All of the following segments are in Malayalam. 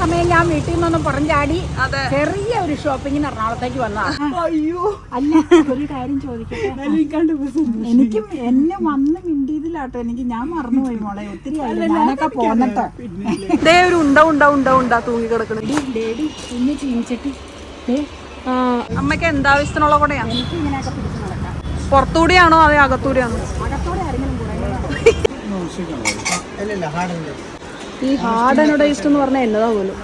സമയം ഞാൻ വീട്ടിൽ നിന്നൊന്ന് പുറംചാടി ചെറിയ ഒരു ഷോപ്പിങ്ങിന് എറണാകുളത്തേക്ക് വന്നതാ. അയ്യോ അല്ല, ഒരു കാര്യം ചോദിക്കട്ടെ, എനിക്കും എന്നെ വന്ന് മിണ്ടിയതിലാട്ടോ ഞാൻ മറന്നുപോയി മോളെ. ഒത്തിരി ഞാനൊക്കെ പോന്നിട്ടോ. ഒരു ഉണ്ടാ തൂങ്ങി കിടക്കണ കുഞ്ഞു ചീനിച്ചട്ടി. അമ്മയ്ക്ക് എന്താവശ്യത്തിനുള്ള കൂടെയാ? എനിക്ക് ഇങ്ങനെയൊക്കെ പിടിച്ച് നടക്കാം. പുറത്തൂടെയാണോ അതേ അകത്തൂടെയാണോ? അകത്തോടെ ആരെങ്കിലും കൂടെ ഈ ഹാർഡ് ടേസ്റ്റ് എന്ന് പറഞ്ഞാൽ എന്നതാ പോലും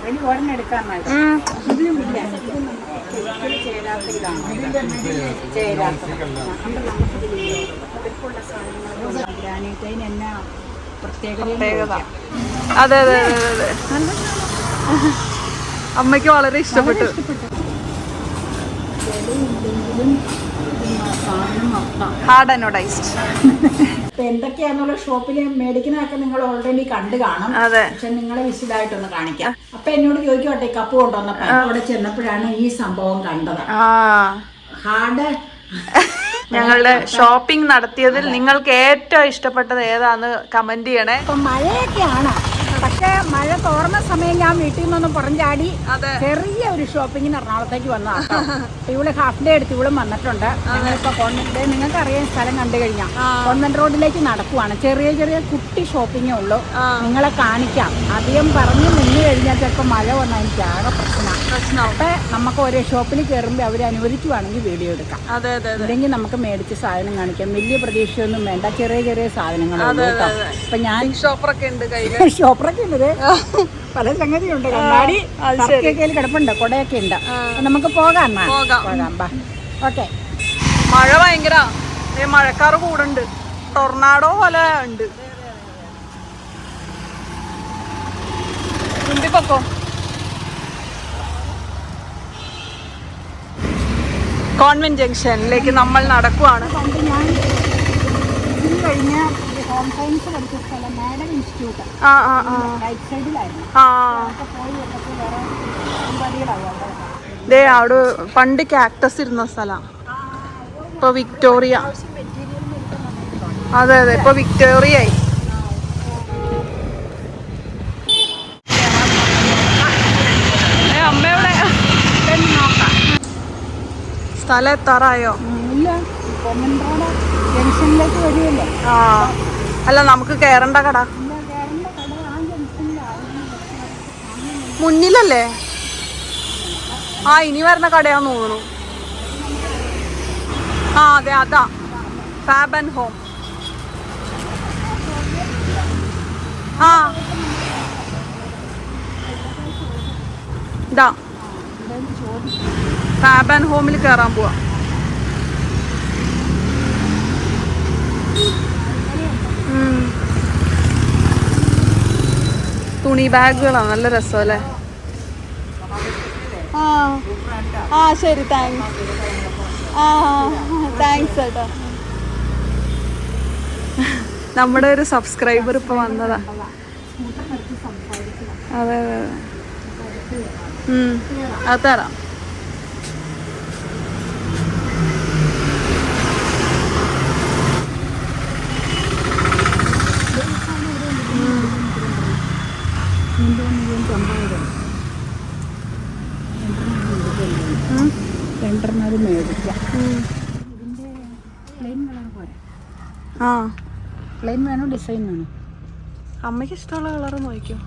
പ്രത്യേകത. അതെ അതെ അതെ അതെ, അമ്മയ്ക്ക് വളരെ ഇഷ്ടപ്പെട്ടു. Hard anodised. എന്തൊക്കെയാന്നുള്ള ഷോപ്പില് മേടിക്കുന്നതൊക്കെ നിങ്ങൾ ഓൾറെഡി കണ്ടു കാണും. പക്ഷെ നിങ്ങളെ വിശദമായിട്ടൊന്ന് കാണിക്കാം. അപ്പൊ എന്നോട് ചോദിക്കട്ടെ, കപ്പ് കൊണ്ടുവന്നപ്പോ അവിടെ ചെന്നപ്പോഴാണ് ഈ സംഭവം കണ്ടത്. ഹാർഡ് ഞങ്ങളുടെ ഷോപ്പിംഗ് നടത്തിയതിൽ നിങ്ങൾക്ക് ഏറ്റവും ഇഷ്ടപ്പെട്ടത് ഏതാന്ന് കമന്റ് ചെയ്യണേ. ഇപ്പൊ മഴയൊക്കെയാണ്, പക്ഷെ മഴ തോർന്ന സമയം ഞാൻ വീട്ടിൽ നിന്നൊന്ന് പുറംചാടി ചെറിയ ഒരു ഷോപ്പിങ്ങിന് എറണാകുളത്തേക്ക് വന്നതാ. ഇവള് ഹാഫ് ഡേ എടുത്ത് ഇവളും വന്നിട്ടുണ്ട്. ഞങ്ങളിപ്പോ കോൺവെന്റ്, നിങ്ങൾക്ക് അറിയാൻ സ്ഥലം കണ്ടു കഴിഞ്ഞാൽ കോൺവെന്റ് റോഡിലേക്ക് നടക്കുവാണ്. ചെറിയ ചെറിയ കുട്ടി ഷോപ്പിങ്ങേ ഉള്ളൂ. നിങ്ങളെ കാണിക്കാം. അധികം പറഞ്ഞു നിന്ന് കഴിഞ്ഞാൽ ചിലപ്പോൾ മഴ വന്നാൽ എനിക്ക് ആകെ പ്രശ്നമാണ്. അപ്പൊ നമുക്ക് ഓരോ ഷോപ്പിൽ കയറുമ്പോൾ അവർ അനുവദിക്കുവാണെങ്കിൽ വീഡിയോ എടുക്കാം. അല്ലെങ്കിൽ നമുക്ക് മേടിച്ച് സാധനം കാണിക്കാം. വലിയ പ്രതീക്ഷയൊന്നും വേണ്ട, ചെറിയ ചെറിയ സാധനങ്ങളുള്ളൂ കേട്ടോ. അപ്പൊ ഞാൻ ഷോപ്പറൊക്കെ ഉണ്ട്, ഷോപ്പറൊക്കെ ഉണ്ട്, പല സംഗതിയുണ്ട്. കണ്ണാടി കിടപ്പുണ്ട്, കൊടയൊക്കെ ഉണ്ട്. നമുക്ക് പോകാം. ഓക്കെ. മഴ ഭയങ്കര മഴക്കാറ് കൂടുണ്ട്, ടൊർണാഡോ പോലെ ഉണ്ട്. പൊക്കോ. കോൺവെന്റ് ജംഗ്ഷനിലേക്ക് നമ്മൾ നടക്കുവാണ്. ഞാൻ കഴിഞ്ഞ ഹോം സയൻസ് പഠിച്ച സ്ഥലം മാഡം ഇൻസ്റ്റിറ്റ്യൂട്ട് റൈറ്റ് സൈഡിലായിരുന്നു. അവിടെ പണ്ട് കാക്ടസ് ഇരുന്ന സ്ഥലം. ഇപ്പൊ വിക്ടോറിയ. അതെ അതെ, ഇപ്പൊ വിക്ടോറിയ ആയി. അമ്മയുടെ സ്ഥലം എത്താറായോ? ജംഗ്ഷനിലേക്ക് വരുമല്ലോ. അല്ല, നമുക്ക് കേറണ്ട കട മുന്നിലല്ലേ? ഇനി വരുന്ന കടയാന്ന് തോന്നുന്നു. അതെ, അതാ ഫാബ് ആൻഡ് ഹോം. ഇതാ ഫാബ് ആൻഡ് ഹോമിൽ കയറാൻ പോവാ. തുണി ബാഗുകളാണ്, നല്ല രസമല്ലേ? ശരി, താങ്ക്സ്. താങ്ക്സ് ചേട്ടാ. നമ്മുടെ ഒരു സബ്സ്ക്രൈബർ ഇപ്പൊ വന്നതാ. അതെ അതെ, അത് തരാം. രണ്ടെണ്ണത് മേടിക്കാം. ഇതിന്റെ പ്ലെയിൻ കളർ പോരെ? പ്ലെയിൻ വേണോ ഡിസൈൻ വേണോ? അമ്മയ്ക്ക് ഇഷ്ടമുള്ള കളർ നോക്കിയോ.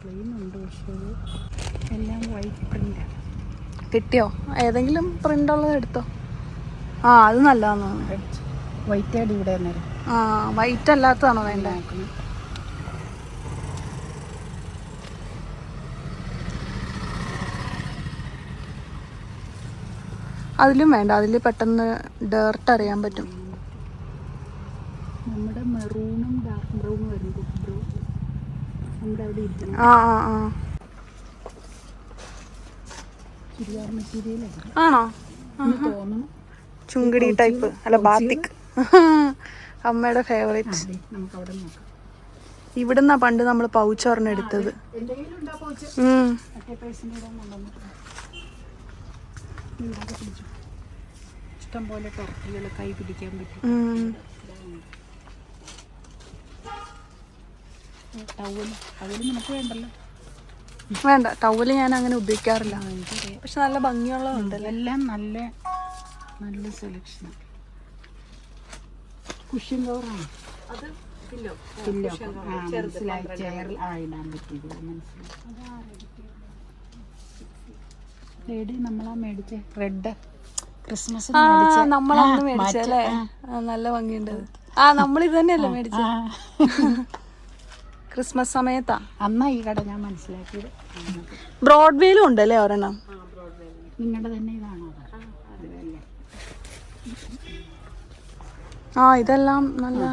പ്ലെയിൻ ഉണ്ട്, പക്ഷേ എല്ലാം വൈറ്റ് പ്രിന്റ്. കിട്ടിയോ? ഏതെങ്കിലും പ്രിന്റ് ഉള്ളത് എടുത്തോ. അത് നല്ലതാന്ന് തോന്നുന്നു. വൈറ്റ് ആയിട്ട് ഇവിടെ നേരം. വൈറ്റ് അല്ലാത്തതാണോ വേണ്ട? അതിലും വേണ്ട, അതിൽ പെട്ടെന്ന് ഡേർട്ട് അറിയാൻ പറ്റും. നമ്മുടെ മെറൂണും ഡാർക്ക് ബ്രൗണും വരുന്നു. നമ്മുടെ അവിടെ ഇരിക്കണം. ചുരിദാർ മെറ്റീരിയൽ ആണോ? തോന്നുന്നു. ചുങ്കിടി ടൈപ്പ് അല്ല, ബാത്തിക്. അമ്മയുടെ ഫേവറേറ്റ്. നമുക്ക് അവിടെ നോക്കാം. ഇവിടുന്നാ പണ്ട് നമ്മൾ പൗച്ചോറിന് എടുത്തത്. ഇഷ്ടം പോലെ ടർക്കികൾ കൈ പിടിക്കാൻ പറ്റും. ടവല് നമുക്ക് വേണ്ടല്ലോ. വേണ്ട, ടവല് ഞാൻ അങ്ങനെ ഉപയോഗിക്കാറില്ല. പക്ഷെ നല്ല ഭംഗിയുള്ളതുണ്ടല്ലോ. എല്ലാം നല്ല നല്ല സെലക്ഷനാണ്. കുഷ്യൻ കവറാണ് അത്. പില്ലോ മനസ്സിലായി. ചെയറിൽ ഇടാൻ പറ്റിയത് മനസ്സിലായി. നമ്മളാ മേടിച്ചേ റെഡ് ക്രിസ്മസ് നമ്മളന്ന് മേടിച്ചല്ലേ, നല്ല ഭംഗിയുണ്ട്. നമ്മളിത് തന്നെയല്ലേ മേടിച്ച ക്രിസ്മസ് സമയത്താ. അന്നാ ഈ കട ഞാൻ മനസ്സിലാക്കിയത്. ബ്രോഡ്വേയിലും ഉണ്ടല്ലേ ഒരെണ്ണം. നിങ്ങളുടെ തന്നെ ഇതാണോ? ഇതെല്ലാം നല്ല.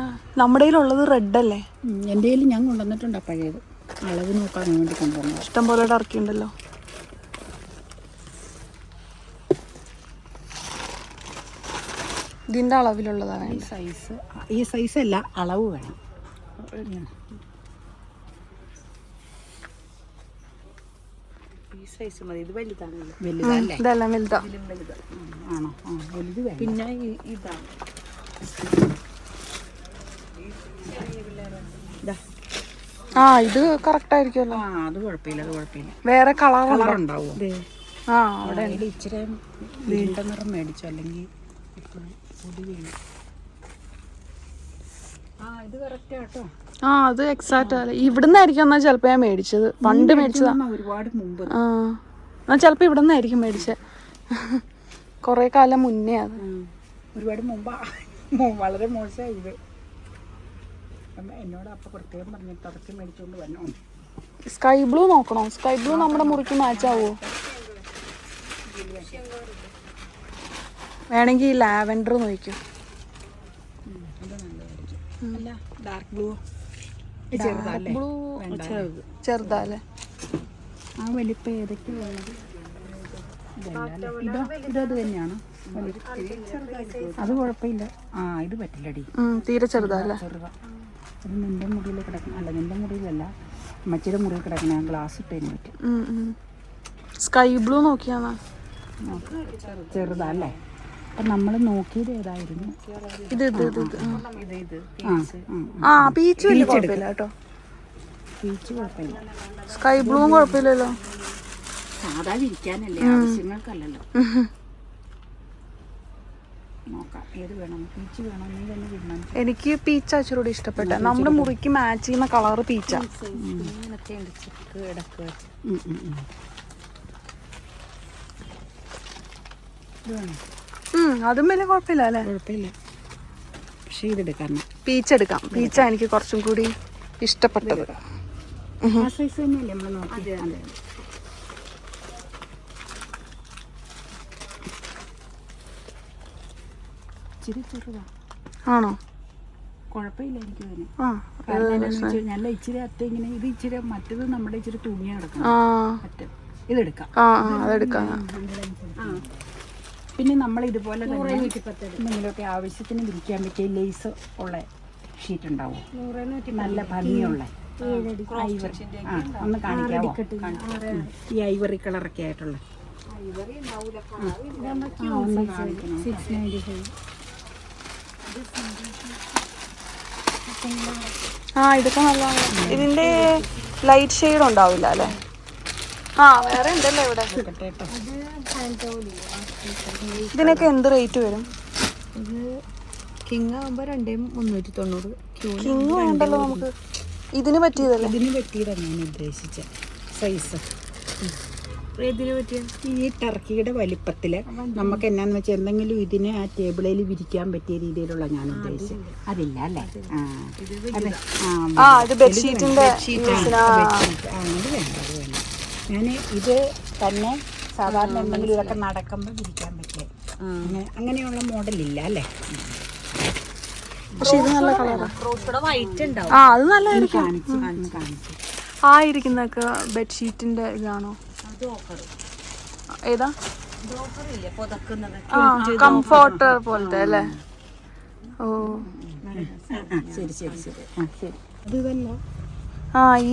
നമ്മുടെ കയ്യിലുള്ളത് റെഡ് അല്ലേ? എൻ്റെ കയ്യിൽ ഞാൻ കൊണ്ടുവന്നിട്ടുണ്ട് പഴയത്. അളവ് നോക്കാൻ വേണ്ടി കൊണ്ടുവന്നു. ഇഷ്ടം പോലെ ഇറക്കിയുണ്ടല്ലോ. ഇതിന്റെ അളവിലുള്ളതാണ് ഈ സൈസ്. ഈ സൈസ് അല്ല, അളവ് വേണം. ഈ സൈസ് മതി. ഇത് വലുതാണല്ലോ. വലുതല്ലേ? ഇതെല്ലാം വലുതാ. ആണോ? വലുത് വേണം. പിന്നെ ഇതാണ് ഇത് കറക്റ്റ് ആയിരിക്കുമല്ലോ. അത് കുഴപ്പമില്ല. വേറെ കളർ ഉണ്ടാവും. അവിടെ ഇച്ചിരി നീണ്ട നിറം മേടിച്ചു, അല്ലെങ്കിൽ പൊടി വീണു. ഇത് കറക്റ്റ് കേട്ടോ. അത് എക്സാക്റ്റ് അല്ലേ. ഇവിടുന്നായിരിക്കും എന്നാ ചിലപ്പോ ഞാൻ മേടിച്ചത്. പണ്ട് മേടിച്ചതാ, ഒരുപാട് മുമ്പ്. ചിലപ്പോ ഇവിടുന്നായിരിക്കും മേടിച്ചത്. കൊറേ കാലം മുന്നേ. അത് ഒരുപാട് മുമ്പാ. വളരെ മോശമായി ഇത്. എന്നോട് അപ്പൊ പ്രത്യേകം പറഞ്ഞിട്ട് അതൊക്കെ മേടിച്ചോണ്ട് വന്നോ. സ്കൈ ബ്ലൂ നോക്കണോ? സ്കൈ ബ്ലൂ നമ്മുടെ മുറിക്ക് മാച്ച് ആവോ? വേണമെങ്കിൽ ലാവൻഡർ നോക്കും. ഡാർക്ക് ബ്ലൂ ചെറുതല്ലേ? ആ വലിപ്പം ഏതൊക്കെയുള്ളത്? ഇതത് തന്നെയാണ്. അത് കുഴപ്പമില്ല. ഇത് പറ്റില്ലടി. തീരെ ചെറുതല്ലേ? അത് നിന്റെ മുറിയിൽ കിടക്കണം. അല്ല, നിന്റെ മുറിയിലല്ല, മറ്റൊരു മുറിയിൽ കിടക്കണം. ഞാൻ ഗ്ലാസ് ഇട്ടതിന് പറ്റും. സ്കൈ ബ്ലൂ നോക്കിയാണോ? ചെറുതല്ലേ? അപ്പം നമ്മൾ നോക്കിയത് ഏതായിരുന്നു? പീച്ച് വലിയ കുഴപ്പമില്ല കേട്ടോ. പീച്ച് കുഴപ്പമില്ല. സ്കൈ ബ്ലൂവും കുഴപ്പമില്ലല്ലോ. സാധാ വിരിക്കാനല്ലേ, ആവശ്യങ്ങൾക്കല്ലല്ലോ. നോക്കാം ഏത് വേണം. പീച്ച് വേണം. നീ തന്നെ വിടണം. എനിക്ക് പീച്ചാ ഇച്ചിരി ഇഷ്ടപ്പെട്ട. നമ്മുടെ മുറിക്ക് മാച്ച് ചെയ്യുന്ന കളർ പീച്ചാ. അതും വലിയ കുഴപ്പമില്ല അല്ലേ? കുഴപ്പമില്ല. പക്ഷെ ഇതെടുക്കാം. പീച്ച് എടുക്കാം. പീച്ചാ എനിക്ക് കുറച്ചും കൂടി ഇഷ്ടപ്പെട്ടത്. സൈസ് തന്നെയല്ലേ നമ്മൾ നോക്കി. ഇച്ചിരി ചെറുതാ. ആണോ? കുഴപ്പമില്ല എനിക്ക് തന്നെ. നല്ല ഇച്ചിരി അത്ത ഇങ്ങനെ. ഇത് ഇച്ചിരി മറ്റത് നമ്മുടെ ഇച്ചിരി തുണിയാ കിടക്കണം. ഇതെടുക്കാം. അതെടുക്കാം. പിന്നെ നമ്മൾ ഇതുപോലെ തന്നെ എന്തെങ്കിലുമൊക്കെ ആവശ്യത്തിന് വിരിക്കാൻ പറ്റിയ ലേസ് ഉള്ള ഷീറ്റ് ഉണ്ടാവും. നല്ല ഭംഗിയുള്ള ഒന്ന് കാണിക്കാവോ? ഈ ഐവറി കളറൊക്കെ ആയിട്ടുള്ള ഒന്ന് കാണിക്കണം. 695. ഇതൊക്കെ നല്ലതാണ്. ഇതിന്റെ ലൈറ്റ് ഷെയ്ഡ് ഉണ്ടാവില്ല അല്ലേ? വേറെ ഉണ്ടല്ലോ ഇവിടെ. ഇതിനൊക്കെ എന്ത് റേറ്റ് വരും? ഇത് കിങ് ആകുമ്പോൾ 2390. കിങ് വേണ്ടല്ലോ നമുക്ക്. ഇതിന് പറ്റിയതല്ലേ? ഇതിന് പറ്റിയതാണ് ഞാൻ ഉദ്ദേശിച്ച സൈസ്. ഇതിന് പറ്റിയ ഈ ടർക്കിയുടെ വലിപ്പത്തിൽ നമുക്ക് എന്നാന്ന് വെച്ചാൽ എന്തെങ്കിലും ഇതിനെ ആ ടേബിളിൽ വിരിക്കാൻ പറ്റിയ രീതിയിലുള്ള ഞാൻ ഉദ്ദേശിച്ചത്. അതില്ല അല്ലേ? ഇത് ബെഡ്ഷീറ്റിന്റെ. അത് വേണ്ട, അത് വേണ്ട. ഞാൻ ഇത് തന്നെ സാധാരണ എന്തെങ്കിലും ഇതൊക്കെ നടക്കുമ്പോൾ വിരിക്കാൻ പറ്റിയ അങ്ങനെയുള്ള മോഡലില്ല അല്ലേ? പക്ഷെ ഇത് നല്ല കളറാണ്. അത് നല്ലതായിരിക്കും. ഇരിക്കുന്നൊക്കെ ബെഡ്ഷീറ്റിന്റെ ഇതാണോ? ഏതാ? കംഫോർട്ടർ പോലത്തെ അല്ലേ? ശരി ശരി ശരി. അത് ഇതല്ല.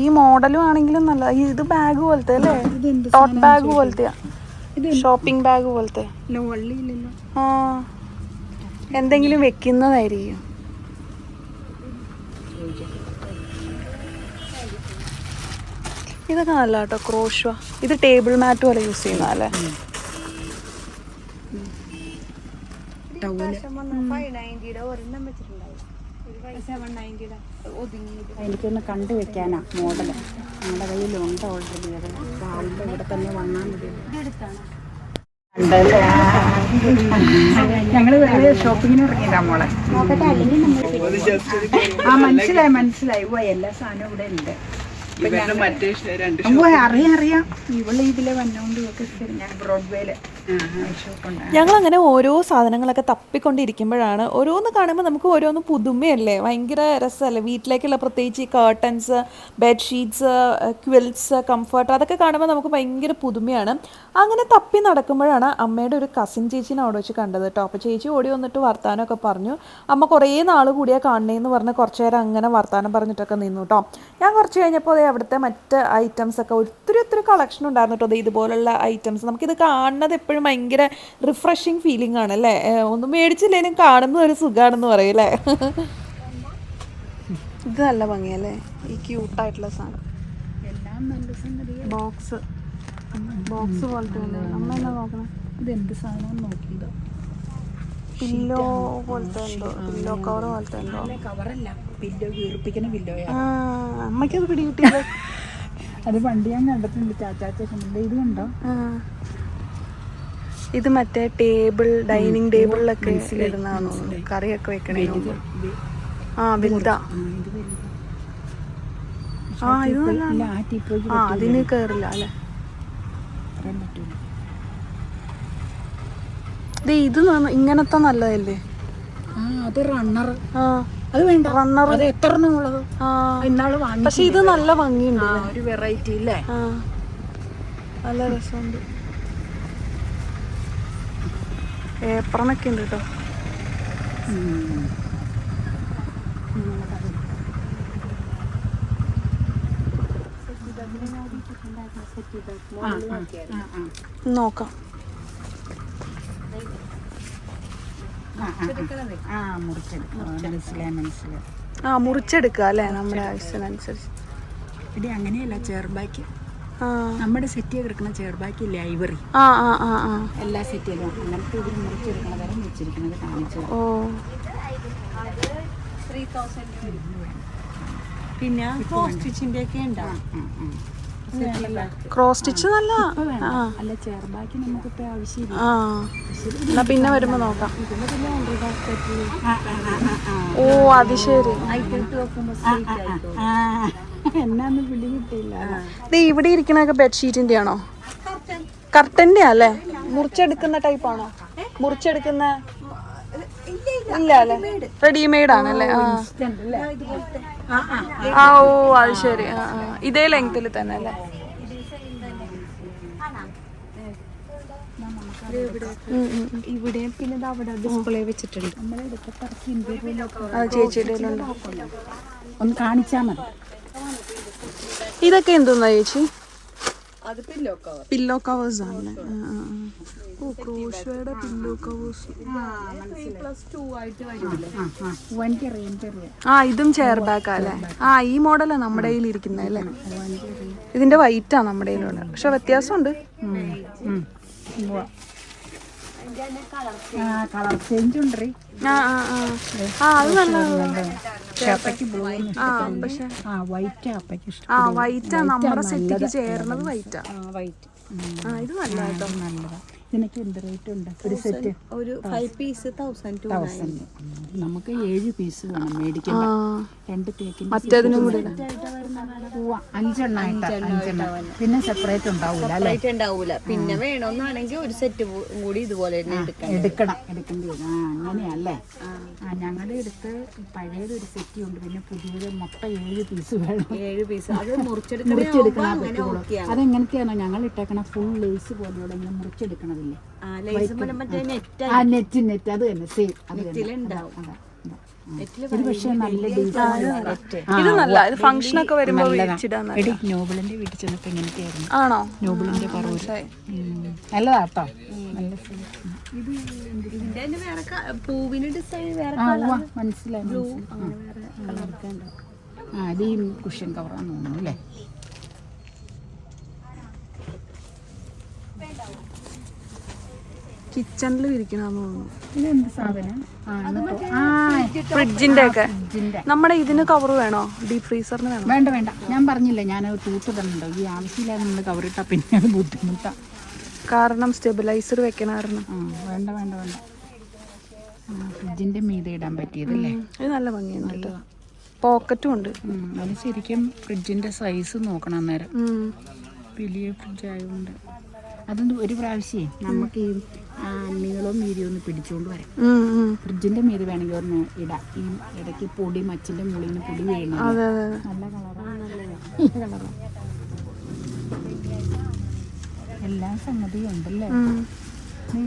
ഈ മോഡലും ആണെങ്കിലും നല്ല. ഇത് ബാഗ് പോലത്തെ അല്ലേ? ടോട്ട് ബാഗ് പോലത്തെയാ. ഷോപ്പിംഗ് ബാഗ് പോലത്തെ. എന്തെങ്കിലും വെക്കുന്നതായിരിക്കും. ഇതൊക്കെ നല്ല കേട്ടോ, ക്രോഷ്വ. ഇത് ടേബിൾ മാറ്റ് പോലെ യൂസ് ചെയ്യുന്നതല്ലേ? എനിക്കൊന്ന് കണ്ടു വെക്കാനാ മോഡല്. നമ്മുടെ കയ്യിലുണ്ട് ഓൾറെഡി. അത് ആളുടെ ഇവിടെ തന്നെ വന്നാൽ മതി. ഞങ്ങള് വേറെ ഷോപ്പിങ്ങിന് ഇറങ്ങിയതാ മോളെ. മനസ്സിലായി. എല്ലാ സാധനവും ഇവിടെ ഉണ്ട്. അറിയാം. ഇവള് ഇതിലെ വന്നോണ്ട് ഞാൻ ബ്രോഡ്വേയില് ഞങ്ങൾ അങ്ങനെ ഓരോ സാധനങ്ങളൊക്കെ തപ്പിക്കൊണ്ടിരിക്കുമ്പോഴാണ് ഓരോന്ന് കാണുമ്പോൾ നമുക്ക് ഓരോന്ന് പുതുമയല്ലേ, ഭയങ്കര രസമല്ലേ. വീട്ടിലേക്കുള്ള പ്രത്യേകിച്ച് ഈ കർട്ടൻസ്, ബെഡ്ഷീറ്റ്സ്, ക്വിൽറ്റ്സ്, കംഫർട്ട്, അതൊക്കെ കാണുമ്പോൾ നമുക്ക് ഭയങ്കര പുതുമയാണ്. അങ്ങനെ തപ്പി നടക്കുമ്പോഴാണ് അമ്മയുടെ ഒരു കസിൻ ചേച്ചീനെ അവിടെ വെച്ച് കണ്ടത് കേട്ടോ. അപ്പോൾ ചേച്ചി ഓടി വന്നിട്ട് വർത്താനമൊക്കെ പറഞ്ഞു. അമ്മ കുറേ നാൾ കൂടിയാണ് കാണണേന്ന് പറഞ്ഞ് കുറച്ച് നേരം അങ്ങനെ വർത്താനം പറഞ്ഞിട്ടൊക്കെ നിന്നു കേട്ടോ. ഞാൻ കുറച്ച് കഴിഞ്ഞപ്പോൾ അവിടുത്തെ മറ്റ് ഐറ്റംസൊക്കെ ഒത്തിരി കളക്ഷൻ ഉണ്ടായിരുന്നു കേട്ടോ. ഇതുപോലുള്ള ഐറ്റംസ് നമുക്കിത് കാണുന്നത് എപ്പോഴും ഭയങ്കര റിഫ്രഷിങ് ഫീലിംഗ് ആണ് അല്ലേ. ഒന്നും മേടിച്ചില്ലെങ്കിലും കാണുന്ന ഒരു സുഖമാണെന്ന് പറയും അല്ലേ. ഇത് നല്ല ഭംഗിയല്ലേ, ഈ ക്യൂട്ടായിട്ടുള്ള സാധനം. എല്ലാം നല്ല സംഗതിയാ. ബോക്സ് പോലത്തെ അമ്മ എന്നാ നോക്കണം. ഇതെന്ത് സാധനം നോക്കിയത്? പില്ലോ പോലത്തെ ഉണ്ടോ, പില്ലോ കവർ പോലത്തെ ഉണ്ടോ? കവറല്ല, പില്ലോ, വീർപ്പിക്കുന്ന പില്ലോയാ. അമ്മയ്ക്കത് പിടികിട്ടിയത്. അത് പണ്ട് ഞാൻ കണ്ടിട്ടുണ്ട് ചാച്ചാച്ചൻ്റെ. ഇത് കണ്ടോ? ഇത് മറ്റേ ഡൈനിങ് ടേബിളിലൊക്കെ ഇടുന്നതാണോ, കറിയൊക്കെ വെക്കണേ. വലുതാ. ഇത് നല്ല. അതിന് കേറില്ല അല്ലേ. ഇത് ഇങ്ങനത്തെ നല്ലതല്ലേ. അത് റണ്ണർ. അത് വേണ്ട, റണ്ണർ. അത് എത്ര ഉള്ളത്? ഇന്നാള് വാങ്ങി. പക്ഷെ ഇത് നല്ല ഭംഗിയുണ്ട്, ഒരു വെറൈറ്റി ഇല്ലേ. നല്ല രസമുണ്ട്. ഏപ്രണൊക്കെ ഉണ്ട് കേട്ടോ. നോക്കാം. മുറിച്ചെടുക്കുക അല്ലേ, നമ്മുടെ ആവശ്യത്തിനനുസരിച്ച്. ഇടി അങ്ങനെയല്ല, ചെയർബാക്ക് നമ്മുടെ സെറ്റ് ചെയ്ത് കിടക്കുന്ന ചെയർബാക്ക് ഇല്ലേ, ഐവറി. എല്ലാ സെറ്റിലും അങ്ങനത്തെ ഇതിൽ മുറിച്ചെടുക്കണ തരം വെച്ചിരിക്കുന്നത് കാണിച്ചു. പിന്നെ ക്രോസ് സ്റ്റിച്ചിന്റെ ഒക്കെ ഉണ്ടാവും. ക്രോസ് സ്റ്റിച്ച് നല്ല. അല്ല, ചെയർബാക്ക് നമുക്കിപ്പോ ആവശ്യമില്ല. എന്നാ പിന്നെ വരുമ്പോ നോക്കാം. ഓ അത് ശരി. എന്നാന്ന് പിടി കിട്ടിയില്ല. ഇവിടെ ഇരിക്കണൊക്കെ ബെഡ്ഷീറ്റിന്റെ ആണോ, കർട്ടന്റെ അല്ലേ? മുറിച്ചെടുക്കുന്ന ടൈപ്പാണോ? മുറിച്ചെടുക്കുന്ന ഇല്ല അല്ലേ, റെഡിമെയ്ഡ് ആണല്ലേ. ഓ അത് ശരി. ഇതേ ലെങ്ത്തിൽ തന്നെ അല്ലേ. ഇവിടെ പിന്നെ അവിടെ ഡിസ്പ്ലേ വെച്ചിട്ടുണ്ട്. അത് ചേച്ചിയുടെ ഒന്ന് കാണിച്ചാൽ മതി. ഇതൊക്കെ എന്തോന്നാ ചേച്ചി? പില്ലോ കവേഴ്സ് ആണല്ലേ. ക്രോഷ്വയുടെ പില്ലോ കവേഴ്സ്. ഇതും ചെയർ ബാക്ക് അല്ലേ. ഈ മോഡലാ നമ്മുടെ കയ്യിൽ ഇരിക്കുന്നത് അല്ലേ. ഇതിന്റെ വൈറ്റാ നമ്മുടെ കയ്യിലുള്ള, പക്ഷെ വ്യത്യാസമുണ്ട്. കളർ ചേഞ്ച് ഉണ്ട്. അത് നല്ലതാണ്. വൈറ്റാ നമ്മുടെ സെറ്റിക്ക് ചേർന്നത്. വൈറ്റാ. ഇത് നല്ല കേട്ടോ, നല്ലതാ. ഇതിനൊക്കെ എന്ത് റേറ്റ് ഉണ്ട് ഒരു സെറ്റ്? ഒരു 5 പീസ് 1000. നമുക്ക് 7 പീസ് വേണം മേടിക്കാൻ. 2 തേക്കിന് മറ്റേതിനും കൂടെ 5 പിന്നെ സെപ്പറേറ്റ് ഉണ്ടാവൂല. പിന്നെ വേണമെന്നാണെങ്കിൽ ഒരു സെറ്റ് കൂടി ഇതുപോലെ എടുക്കേണ്ടി വരും. അങ്ങനെയല്ലേ. ഞങ്ങളുടെ അടുത്ത് പഴയത് ഒരു സെറ്റ് ഉണ്ട്, പിന്നെ പുതിയത് മൊത്തം 7 പീസ് വേണം. 7 പീസ് അത് മുറിച്ചെടുക്കാൻ പറ്റുള്ളൂ. അതെങ്ങനത്തെയാണോ ഞങ്ങൾ ഇട്ടേക്കണ ഫുൾ ലേസ് പോലെയുള്ള ഇങ്ങനെ മുറിച്ചെടുക്കണതില്ലേ. നെറ്റ് അത് തന്നെ സെയിം. ഇത് പക്ഷേ നല്ല ഫംഗ്ഷനൊക്കെ വരുമ്പോ നോബിളിന്റെ വീട്ടിൽ ചെന്നപ്പോ ഇങ്ങനത്തെയായിരുന്നു. ആണോ? നോബിളിന്റെ പറവൂര് നല്ലതാട്ടോ. നല്ല പൂവിന് ഡിസൈൻ വേറെ മനസ്സിലായി. ഇത് ഈ കുഷ്യൻ കവറാന്ന് തോന്നുന്നു അല്ലേ. കിച്ചണിൽ വിരിക്കണമെന്ന് തോന്നുന്നു. ഇതെന്ത് സാധനം? ഫ്രിഡ്ജിന്റെ ഒക്കെ. നമ്മുടെ ഇതിന് കവർ വേണോ? ഡീപ് ഫ്രീസറിന് വേണോ? വേണ്ട വേണ്ട, ഞാൻ പറഞ്ഞില്ല ഞാനത് തൂത്തിടുന്നുണ്ടോ. ഈ ആവശ്യമില്ലാതെ നമ്മൾ കവറിട്ടാ പിന്നെ അത് ബുദ്ധിമുട്ടാ. കാരണം സ്റ്റെബിലൈസർ വെക്കണ കാരണം. വേണ്ട വേണ്ട വേണ്ട. ഫ്രിഡ്ജിന്റെ മീതെ ഇടാൻ പറ്റിയതല്ലേ. ഇത് നല്ല ഭംഗിയാണ് കേട്ടോ. പോക്കറ്റും ഉണ്ട്. അത് ശരിക്കും ഫ്രിഡ്ജിന്റെ സൈസ് നോക്കണം അന്നേരം. വലിയ ഫ്രിഡ്ജ് ആയതുകൊണ്ട് അതൊന്നും ഒരു പ്രാവശ്യം നമുക്ക് ഈ നീളവും വീതിയും ഒന്ന് പിടിച്ചുകൊണ്ട് വരാം. ഫ്രിഡ്ജിന്റെ മീത് വേണമെങ്കിൽ ഒന്ന് ഇടാം. ഈ ഇടയ്ക്ക് പൊടി മച്ചിന്റെ മുകളിൽ നിന്ന് പൊടി വീഴുന്നത് നല്ല കളറാണ്. നല്ല കളറാണ്. എല്ലാ സംഗതിയും ഉണ്ടല്ലേ.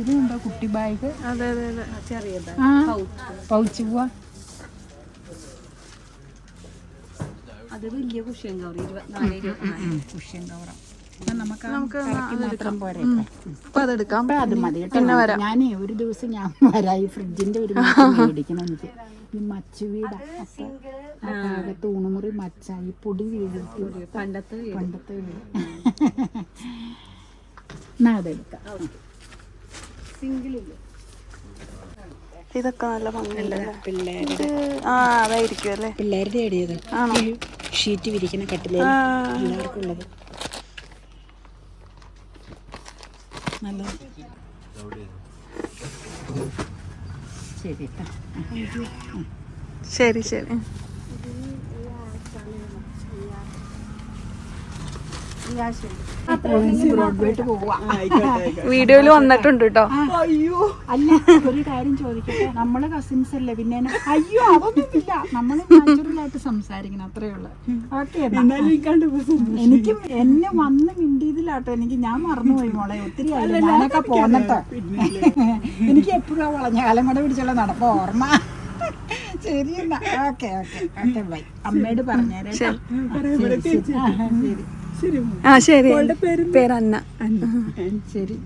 ഇതുണ്ടോ കുട്ടി ബാഗ്? അതെ അതെ അതെ, ചെറിയത് പൗച്ച് പോവാ. അത് വലിയ കുഷ്യൻ കവർ, 24 കുഷ്യൻ കവറാ. നമുക്ക് മാത്രം പോരെ. അതെടുക്കാം. അത് മതി. ഞാനേ ഒരു ദിവസം ഞാൻ വരാം. ഈ ഫ്രിഡ്ജിന്റെ ഒരു മേടിക്കണം എനിക്ക്. ഈ മച്ച് വീടാ. അപ്പൊ തൂണുമുറി മച്ച ഈ പൊടി വീട് പണ്ടത്തെ വീട്. എന്നാ അതെടുക്കാം. ഇതൊക്കെ നല്ല ഭംഗിയല്ലേ പിള്ളേരുടെ. അതായിരിക്കും അല്ലേ പിള്ളേരുടെ എടിയത്. ഷീറ്റ് വിരിക്കുന്ന കട്ടിലേ എല്ലാവർക്കും ഉള്ളത്. നല്ല ശരി ശരി ശരി. വീഡിയോയില് വന്നിട്ടുണ്ട് കേട്ടോ. അയ്യോ അല്ല, ഒരു കാര്യം ചോദിക്കട്ടെ. നമ്മള് കസിൻസ് അല്ലേ, പിന്നെ അയ്യോ അതൊന്നുമില്ല. നമ്മള് നാച്ചുറൽ ആയിട്ട് സംസാരിക്കണം, അത്രേ ഉള്ളു. ഓക്കെ. എനിക്ക് എന്നെ വന്ന് മിണ്ടിയതിലാട്ടോ. എനിക്ക് ഞാൻ മറന്നുപോയി മോളെ. ഒത്തിരി ഞാനൊക്കെ പോന്നിട്ടോ. എനിക്ക് എപ്പോഴും വളഞ്ഞ കാലം കൂടെ പിടിച്ചുള്ള നടപ്പ ഓർമ്മ. ശരി എന്നാ. Okay okay okay bye. അമ്മയോട് പറഞ്ഞേരാ. ശരി. ശരി. പേര് അന്ന. ശരി.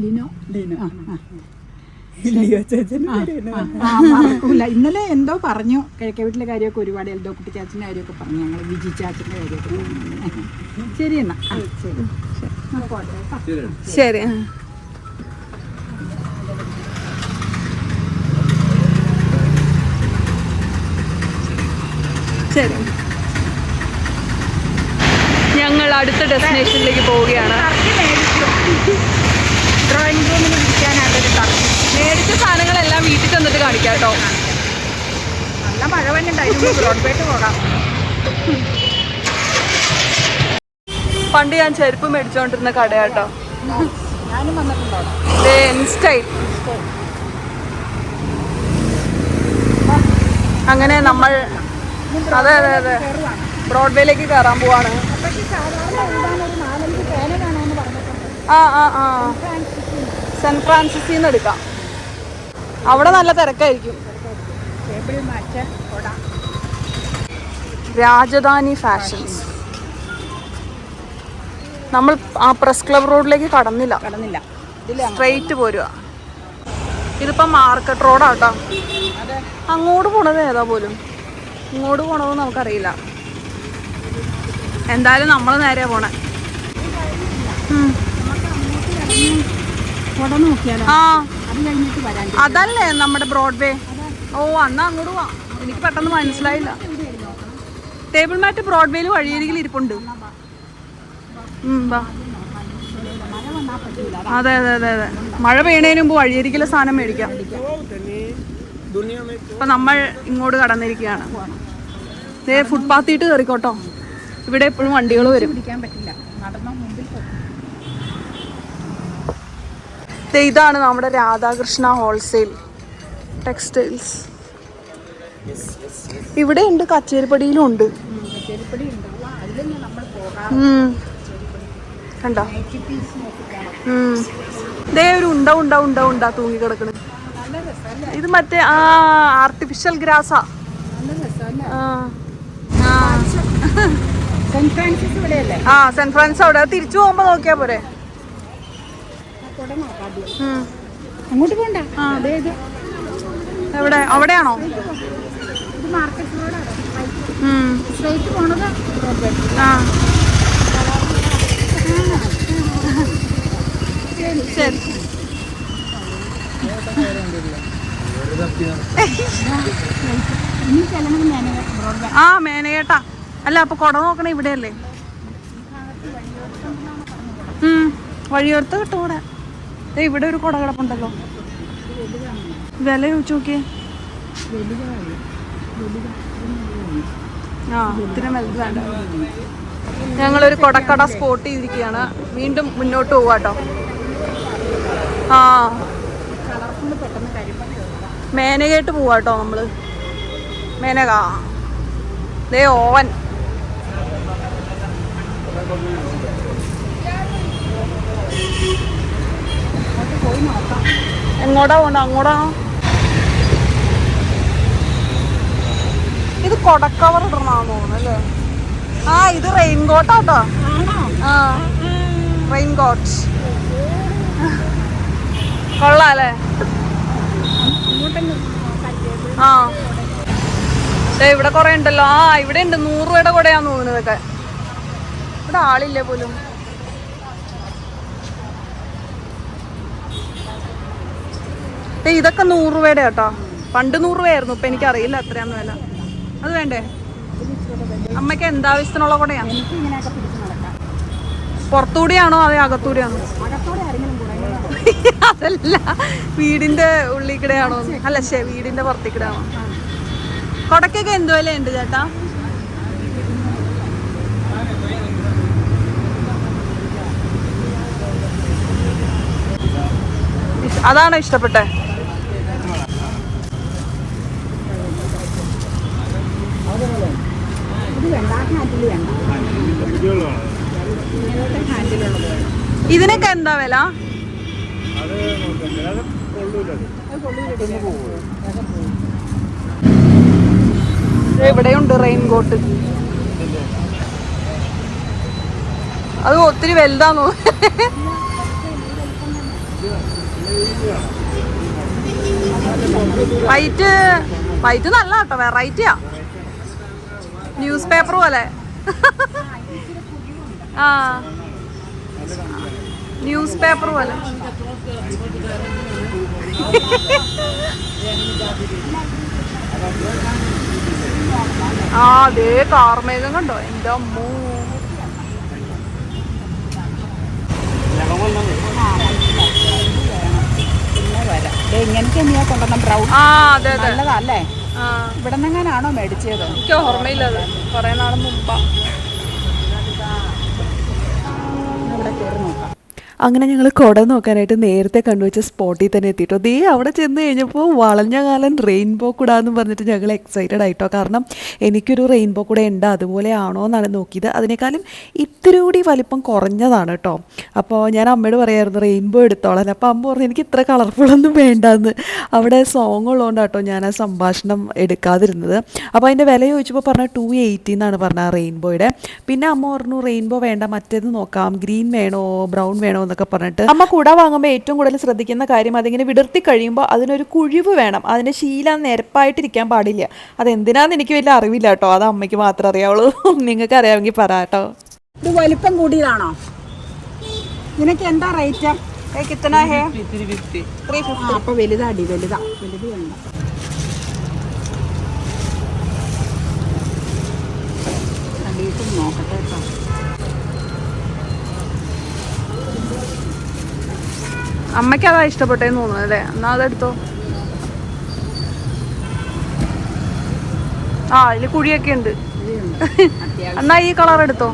ലിനോ. മറക്കൂല. ഇന്നലെ എന്തോ പറഞ്ഞു, കിഴക്കേ വീട്ടിലെ കാര്യമൊക്കെ ഒരുപാട്. എൽദോ കുട്ടി ചാച്ചൻ്റെ കാര്യമൊക്കെ പറഞ്ഞു. ഞങ്ങൾ വിജി ചാച്ചൻ്റെ കാര്യമൊക്കെ. ശരി എന്നാ. ശരി. ശരി. ഞങ്ങൾ അടുത്ത ഡെസ്റ്റിനേഷനിലേക്ക് പോവുകയാണ്. ഡ്രോയിങ് റൂമിൽ ഇരിക്കാനായിട്ടൊരു ടർക്കി. മേടിച്ച സാധനങ്ങളെല്ലാം വീട്ടിൽ തന്നിട്ട് കാണിക്കാം കേട്ടോ. നല്ല മഴ വന്നിട്ടുണ്ടായിരുന്നു. ബ്രോഡ്വേട്ട് പോകാം. പണ്ട് ഞാൻ ചെരുപ്പ് മേടിച്ചോണ്ടിരുന്ന കടയാട്ടോ. ഞാനും വന്നിട്ടുണ്ടോ. സ്റ്റൈൽ. അങ്ങനെ നമ്മൾ അതെ അതെ അതെ ബ്രോഡ്വേയിലേക്ക് കയറാൻ പോവാണ്. സെൻ ഫ്രാൻസിസിൽ നിന്ന് എടുക്കാം. അവിടെ നല്ല തിരക്കായിരിക്കും. രാജധാനി ഫാഷൻസ്. നമ്മൾ ആ പ്രസ് ക്ലബ് റോഡിലേക്ക് കടന്നില്ല. സ്ട്രെയിറ്റ് പോരുക. ഇതിപ്പം മാർക്കറ്റ് റോഡാട്ടോ. അങ്ങോട്ട് പോണത് ഏതാ പോലും. ഇങ്ങോട്ട് പോണത് നമുക്കറിയില്ല. എന്തായാലും നമ്മൾ നേരെ പോണേ. അതല്ലേ നമ്മുടെ ബ്രോഡ്വേ. ഓ അന്നാ അങ്ങോട്ട് പോവാം. എനിക്ക് പെട്ടെന്ന് മനസ്സിലായില്ല. ടേബിൾ മാറ്റ് ബ്രോഡ്വേയിൽ വഴിയരികിൽ ഇരിപ്പുണ്ട്. അതെ അതെ അതെ അതെ. മഴ പെയ്യണതിന് മുമ്പ് വഴിയരികിലെ സാധനം മേടിക്കാം. അപ്പൊ നമ്മൾ ഇങ്ങോട്ട് കടന്നിരിക്കുകയാണ്. ഫുട്പാത്തിട്ട് കയറിക്കോട്ടോ. ഇവിടെ എപ്പോഴും വണ്ടികൾ വരും. ഇതാണ് നമ്മുടെ രാധാകൃഷ്ണ ഹോൾസെയിൽ ടെക്സ്റ്റൈൽസ്. ഇവിടെ ഉണ്ട്, കച്ചേരിപ്പടിയിലും ഉണ്ട്. കണ്ടോ? ഇതേ ഒരു ഉണ്ട ഉണ്ട ഉണ്ട ഉണ്ട തൂങ്ങി കിടക്കണ്. ഇത് മറ്റേ ആർട്ടിഫിഷ്യൽ ഗ്രാസാ. സെന്റ് ഫ്രാൻസിസ് അവിടെ. തിരിച്ചു പോകുമ്പോ നോക്കിയാ പോരെ. അങ്ങോട്ട് പോണ്ട. എവിടെ? അവിടെയാണോ? മാർക്കറ്റ് റോഡാണ്. സ്ട്രേറ്റ് പോണത് ബ്രോഡ്വേ. ആ ശരി ശരി. ഇനി ചെല്ലണത് ഞാൻ ബ്രോഡ്വേ. ആ മേനകേട്ടാ. അല്ല അപ്പൊ കൊട നോക്കണേ ഇവിടെയല്ലേ? വഴിയോർത്ത് കിട്ടും ഇവിടെ. ഇവിടെ ഒരു കൊട കിടപ്പുണ്ടല്ലോ. വില ചോദിച്ചു നോക്കിയേ. ആ ഇത്തിരി വലുത് വേണ്ട. ഞങ്ങളൊരു കൊടക്കട സ്പോട്ട് ചെയ്തിരിക്കുകയാണ്. വീണ്ടും മുന്നോട്ട് പോവാട്ടോ. ആ മേനകേട്ട് പോവാട്ടോ നമ്മള്. മേനക ദേ ഓവൻ. എങ്ങോട്ടാ പോണ്ട? അങ്ങോട്ടാ. ഇത് കൊടക്കവർ ഇടണമെന്ന് തോന്നുന്നു അല്ലേ? ആ ഇത് റെയിൻ കോട്ടാട്ടോ. ആ റെയിൻ കോട്ട് കൊള്ളാല്ലേ? ആ ഇവിടെ കൊറേ ഉണ്ടല്ലോ. ആ ഇവിടെ ഉണ്ട്. 100 രൂപയുടെ കൂടെയാന്ന് തോന്നുന്നു ഇതൊക്കെ. ഇവിടെ ആളില്ലേ പോലും. ഇതൊക്കെ 100 രൂപയുടെ കേട്ടോ. പണ്ട് 100 രൂപയായിരുന്നു. ഇപ്പൊ എനിക്കറിയില്ല എത്രയാന്ന് വില. അത് വേണ്ടേ? അമ്മയ്ക്ക് എന്താവശ്യത്തിനുള്ള കൂടെയാണ്? പുറത്തുകൂടിയാണോ അതേ അകത്തൂടിയാണോ? അതല്ല, വീടിന്റെ ഉള്ളിക്കിടെയാണോ? അല്ല വീടിന്റെ പുറത്തേക്കിടെയാണോ? കൊടക്കൊക്കെ എന്ത് വിലയുണ്ട് ചേട്ടാ? അതാണോ ഇഷ്ടപ്പെട്ടെ? ഇതിനൊക്കെ എന്താ വില? ഇവിടെയുണ്ട് റെയിൻ കോട്ട്. അത് ഒത്തിരി വലുതാന്നോ? വൈറ്റ് നല്ല കേട്ടോ. വെറൈറ്റിയാ. ന്യൂസ് പേപ്പർ പോലെ. ആ ന്യൂസ് പേപ്പർ പോലെ. ആ അതേ കാർമേഘം കണ്ടോ? എന്റെ അമ്മൂ. ഇങ്ങനത്തെ കൊണ്ടുവന്ന ബ്രൗൺ. ആ അതെ അതെ നല്ലതല്ലേ? ഇവിടെ നിന്നെങ്ങനാണോ മേടിച്ചത്? എനിക്ക് ഓർമ്മയില്ലത്. കുറെ നാൾ മുമ്പാ. ഇവിടെ കയറി നോക്കാം. അങ്ങനെ ഞങ്ങൾ കുട നോക്കാനായിട്ട് നേരത്തെ കണ്ടുവച്ച സ്പോട്ടിൽ തന്നെ എത്തിയിട്ടോ. ദേ അവിടെ ചെന്ന് കഴിഞ്ഞപ്പോൾ വളഞ്ഞ കാലം റെയിൻബോ കുടാന്ന് പറഞ്ഞിട്ട് ഞങ്ങൾ എക്സൈറ്റഡ് ആയിട്ടോ. കാരണം എനിക്കൊരു റെയിൻബോ കുട ഉണ്ട്, അതുപോലെ ആണോ എന്നാണ് നോക്കിയത്. അതിനേക്കാളും ഇത്തിരി കൂടി വലിപ്പം കുറഞ്ഞതാണ് കേട്ടോ. അപ്പോൾ ഞാൻ അമ്മയോട് പറയായിരുന്നു റെയിൻബോ എടുത്തോളാൻ. അപ്പോൾ അമ്മ പറഞ്ഞു എനിക്ക് ഇത്ര കളർഫുള്ളൊന്നും വേണ്ടാന്ന്. അവിടെ സോങ് ഉള്ളതുകൊണ്ട് കേട്ടോ ഞാൻ ആ സംഭാഷണം എടുക്കാതിരുന്നത്. അപ്പോൾ അതിൻ്റെ വില ചോദിച്ചപ്പോൾ പറഞ്ഞാൽ 280 എന്നാണ് പറഞ്ഞത് റെയിൻബോയുടെ. പിന്നെ അമ്മ പറഞ്ഞു റെയിൻബോ വേണ്ട, മറ്റേത് നോക്കാം, ഗ്രീൻ വേണോ ബ്രൗൺ വേണോ എന്നൊക്കെ പറഞ്ഞിട്ട്. അമ്മ കുട വാങ്ങുമ്പോൾ ഏറ്റവും കൂടുതൽ ശ്രദ്ധിക്കുന്ന കാര്യം അതിങ്ങനെ വിടർത്തി കഴിയുമ്പോൾ അതിനൊരു കുഴിവ് വേണം. അതിൻ്റെ ശീല നിരപ്പായിട്ടിരിക്കാൻ പാടില്ല. അതെന്തിനാന്ന് എനിക്ക് വലിയ അറിവില്ല കേട്ടോ. അത് അമ്മയ്ക്ക് മാത്രമേ അറിയാവുള്ളൂ. നിങ്ങൾക്ക് അറിയാമെങ്കിൽ പറ കേട്ടോ. ഇത് വലിപ്പം കൂടിയതാണോ? ഇതിനൊക്കെ എന്താ റേറ്റ്? അപ്പൊ വലുതാടി. വലുത് വേണ്ട. നോക്കട്ടെ കേട്ടോ. അമ്മയ്ക്ക് അതാ ഇഷ്ടപ്പെട്ടേന്ന് തോന്നുന്നു അല്ലേ? എന്നാ അതെടുത്തോ. ആ അതില് കുഴിയൊക്കെ ഉണ്ട്. എന്നാ ഈ കളർ എടുത്തോ.